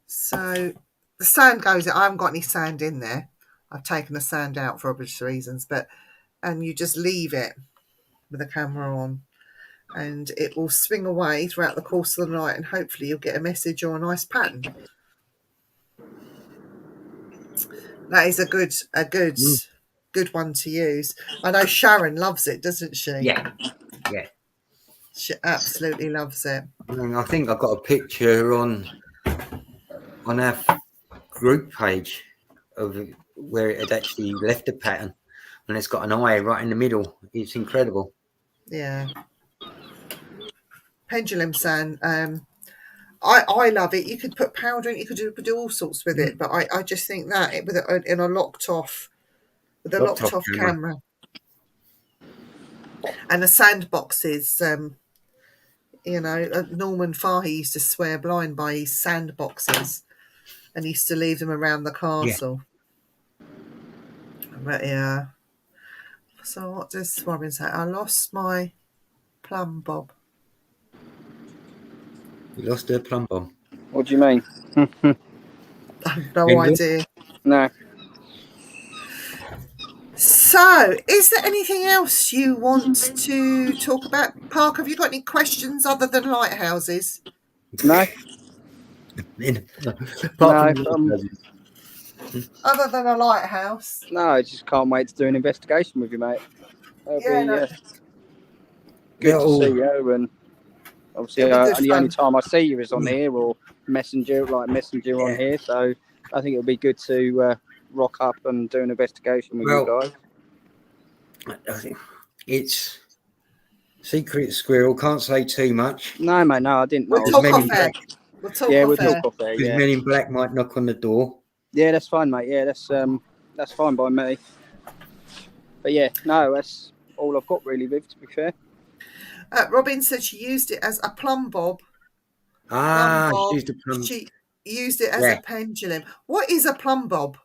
so the sand goes. I haven't got any sand in there. I've taken the sand out for obvious reasons, and you just leave it with the camera on, and it will swing away throughout the course of the night, and hopefully you'll get a message or a nice pattern. That is a good one to use. I know Sharon loves it, doesn't she? Yeah. She absolutely loves it. I think I've got a picture on our group page of where it had actually left a pattern, and it's got an eye right in the middle. It's incredible. Yeah. Pendulum sand. I love it. You could put powder in. You could do all sorts with it. But I just think that in a locked off camera. And the sandboxes. Norman Fahey used to swear blind by his sandboxes, and he used to leave them around the castle. But yeah. So what does Robin say? I lost my plumb bob. You lost her plumb bomb. What do you mean? I have no idea. No. So, is there anything else you want to talk about? Park, have you got any questions other than lighthouses? No. Other than a lighthouse? No, I just can't wait to do an investigation with you, mate. It'll be good to see you, and obviously the only time I see you is on here or messenger on here, so I think it'll be good to rock up and do an investigation with you guys. I think it's secret squirrel, can't say too much. No, mate, no, I didn't know. We'll talk off air. We'll talk off air. Because Men in Black might knock on the door. Yeah, that's fine, mate. Yeah, that's fine by me. But yeah, no, that's all I've got really, Viv, to be fair. Robin said she used it as a plumb bob. She used it as a pendulum. What is a plumb bob?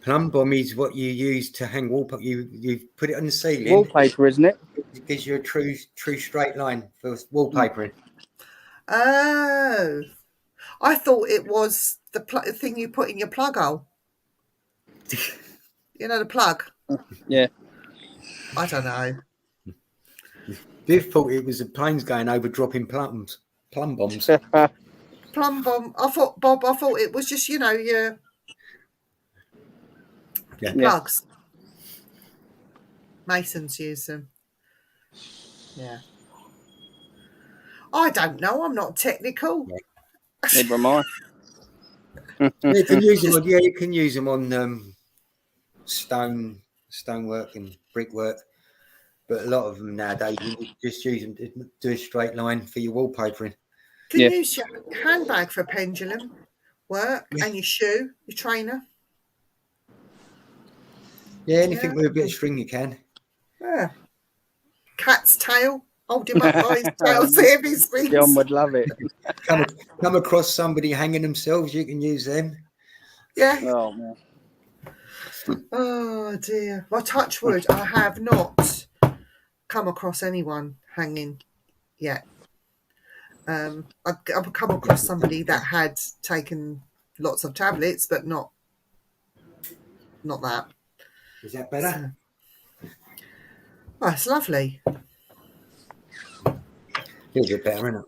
Plumb bob is what you use to hang wallpaper. You put it on the ceiling. Wallpaper, isn't it? It gives you a true straight line for wallpapering. Oh, I thought it was the thing you put in your plug hole. You know, the plug. Yeah. I don't know. Viv thought it was the planes going over dropping plumb bombs. Plumb bomb. I thought it was just, your plugs. Masons use them. Yeah. I don't know. I'm not technical. Neither am I. You can use them on. Yeah, you can use them on stonework and brickwork. But a lot of them nowadays, you just use them to do a straight line for your wallpapering. Can you use your handbag for pendulum work and your shoe, your trainer? Yeah, anything with a bit of string you can. Yeah. Cat's tail. Hold him up by his tail, see if he springs. John would love it. Come across somebody hanging themselves, you can use them. Yeah. Oh, man. Oh, dear. Well, touch wood, I have not come across anyone hanging yet. I've come across somebody that had taken lots of tablets, but not that. Is that better? Oh, it's lovely. A little bit better, isn't it?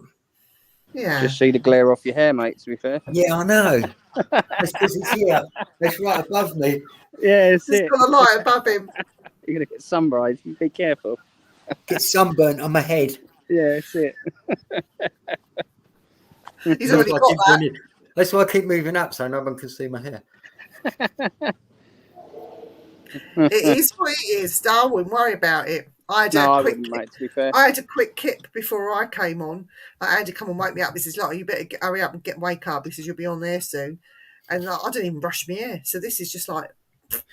Yeah. Just see the glare off your hair, mate, to be fair. Yeah, I know. That's because it's here. That's right above me. Yeah, it's He's got a light above him. You're going to get sunburned. Be careful. Get sunburnt on my head. Yeah, that's it. He's already got that. That's why I keep moving up so no one can see my hair. It is what it is. I wouldn't worry about it. I had No, a I quick wouldn't, mate. To be fair. I had a quick kip before I came on. I had to come and wake me up. This is like, you better hurry up and wake up because you'll be on there soon. And like, I didn't even brush my hair. So this is just like,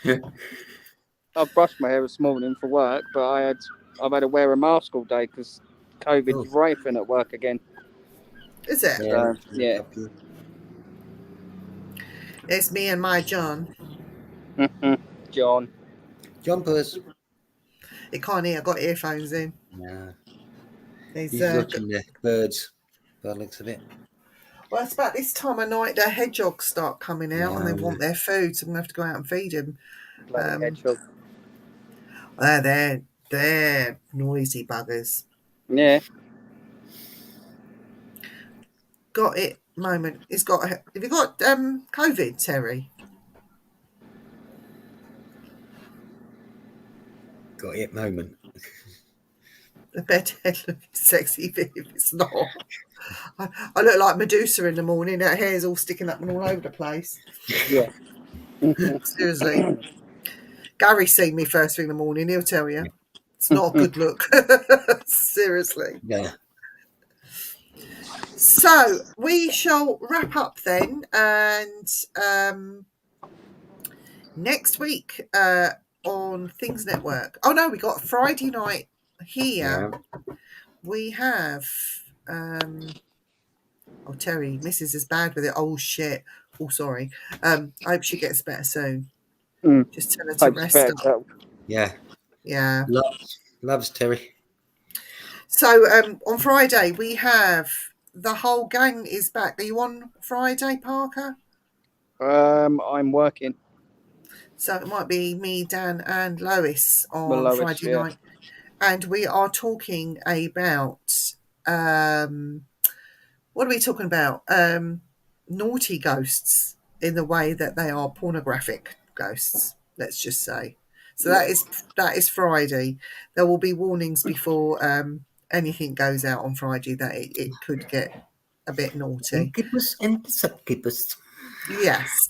I brushed my hair this morning for work, but I've had to wear a mask all day because COVID's rampant at work again. is it? Yeah. It's me and my John. John. Jumpers. He can't hear. I got earphones in. Yeah. He's He's watching the birds by the looks of it. well, it's about this time of night the hedgehogs start coming out and they Yeah. want their food, so I'm going to have to go out and feed them. Bloody hedgehog. They're noisy buggers. Yeah. Got it. Moment. Have you got COVID, Terry? Got it moment. The bedhead looking sexy, but if it's not, I look like Medusa in the morning. Her hair's all sticking up and all over the place. Yeah. Seriously. Gary's seen me first thing in the morning. He'll tell you. It's not a good look. Seriously. Yeah. So we shall wrap up then, and next week on Things Network. Oh no, we got Friday night here. Yeah. We have Terry, Mrs. is bad with it. Oh shit. Oh sorry. I hope she gets better soon. Just tell her to rest up. Yeah. Yeah. Loves Terry. So on Friday we have the whole gang is back. Are you on Friday, Parker? I'm working. So it might be me, Dan, and Lois on Friday night. And we are talking about what are we talking about? Naughty ghosts in the way that they are pornographic ghosts, let's just say. So that is Friday. There will be warnings before anything goes out on Friday that it could get a bit naughty. Incubus and succubus. Yes,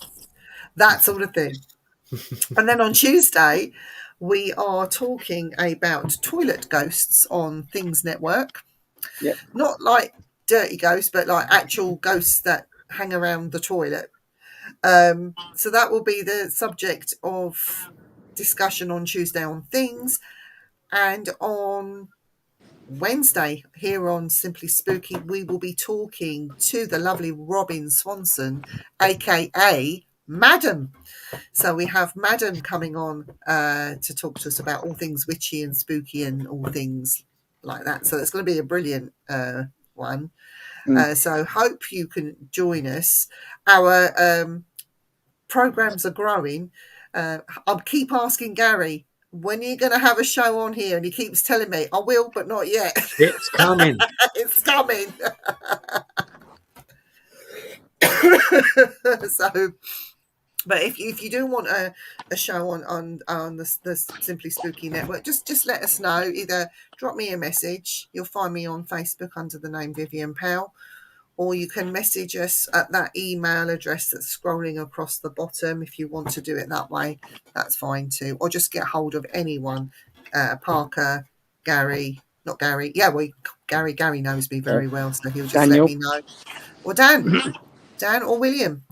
that sort of thing. And then on Tuesday, we are talking about toilet ghosts on Things Network. Yep. Not like dirty ghosts, but like actual ghosts that hang around the toilet. So that will be the subject of discussion on Tuesday on Things. And on Wednesday, here on Simply Spooky, we will be talking to the lovely Robin Swanson, aka Madam. So we have Madam coming on to talk to us about all things witchy and spooky and all things like that. So it's going to be a brilliant one. So hope you can join us. Our programs are growing. I'll keep asking Gary, when are you going to have a show on here? And he keeps telling me, I will, but not yet. It's coming. It's coming. So, but if you do want a show on the Simply Spooky Network, just let us know. Either drop me a message. You'll find me on Facebook under the name Vivian Powell, or you can message us at that email address that's scrolling across the bottom. If you want to do it that way, that's fine too. Or just get hold of anyone, Parker, Gary, not Gary. Yeah, well, Gary knows me very well, so he'll just Daniel. let me know. Or Dan or William.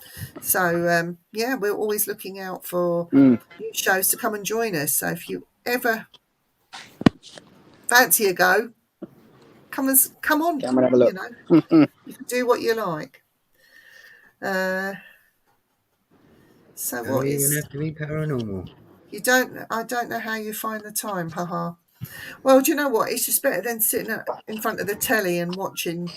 So yeah, we're always looking out for new shows to come and join us. So if you ever fancy a go, come on. Come and have a look. You know, you can do what you like. So Don't what even is? have to be paranormal. I don't know how you find the time. Haha. Well, do you know what? It's just better than sitting in front of the telly and watching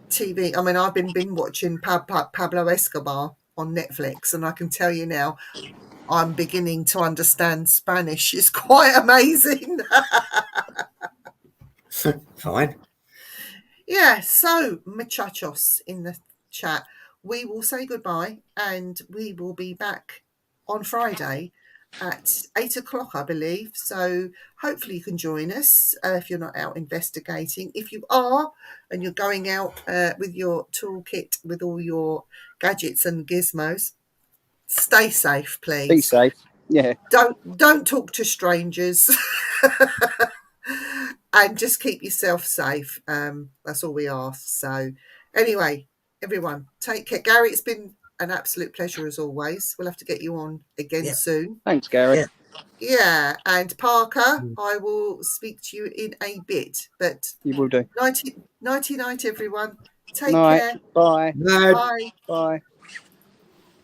TV. I mean, I've been watching Pablo Escobar on Netflix, and I can tell you now, I'm beginning to understand Spanish. It's quite amazing. Fine. Yeah, so muchachos in the chat, we will say goodbye, and we will be back on Friday at 8 o'clock, I believe. So hopefully you can join us if you're not out investigating. If you are, and you're going out with your toolkit, with all your gadgets and gizmos, stay safe, please. Be safe. Yeah. Don't talk to strangers. And just keep yourself safe. That's all we ask. So anyway, everyone, take care. Gary, it's been an absolute pleasure as always. We'll have to get you on again soon. Thanks, Gary. Yeah. Yeah, and Parker, I will speak to you in a bit. But You will do. nighty night, everyone. Take Night. care. Bye. No. Bye. Bye.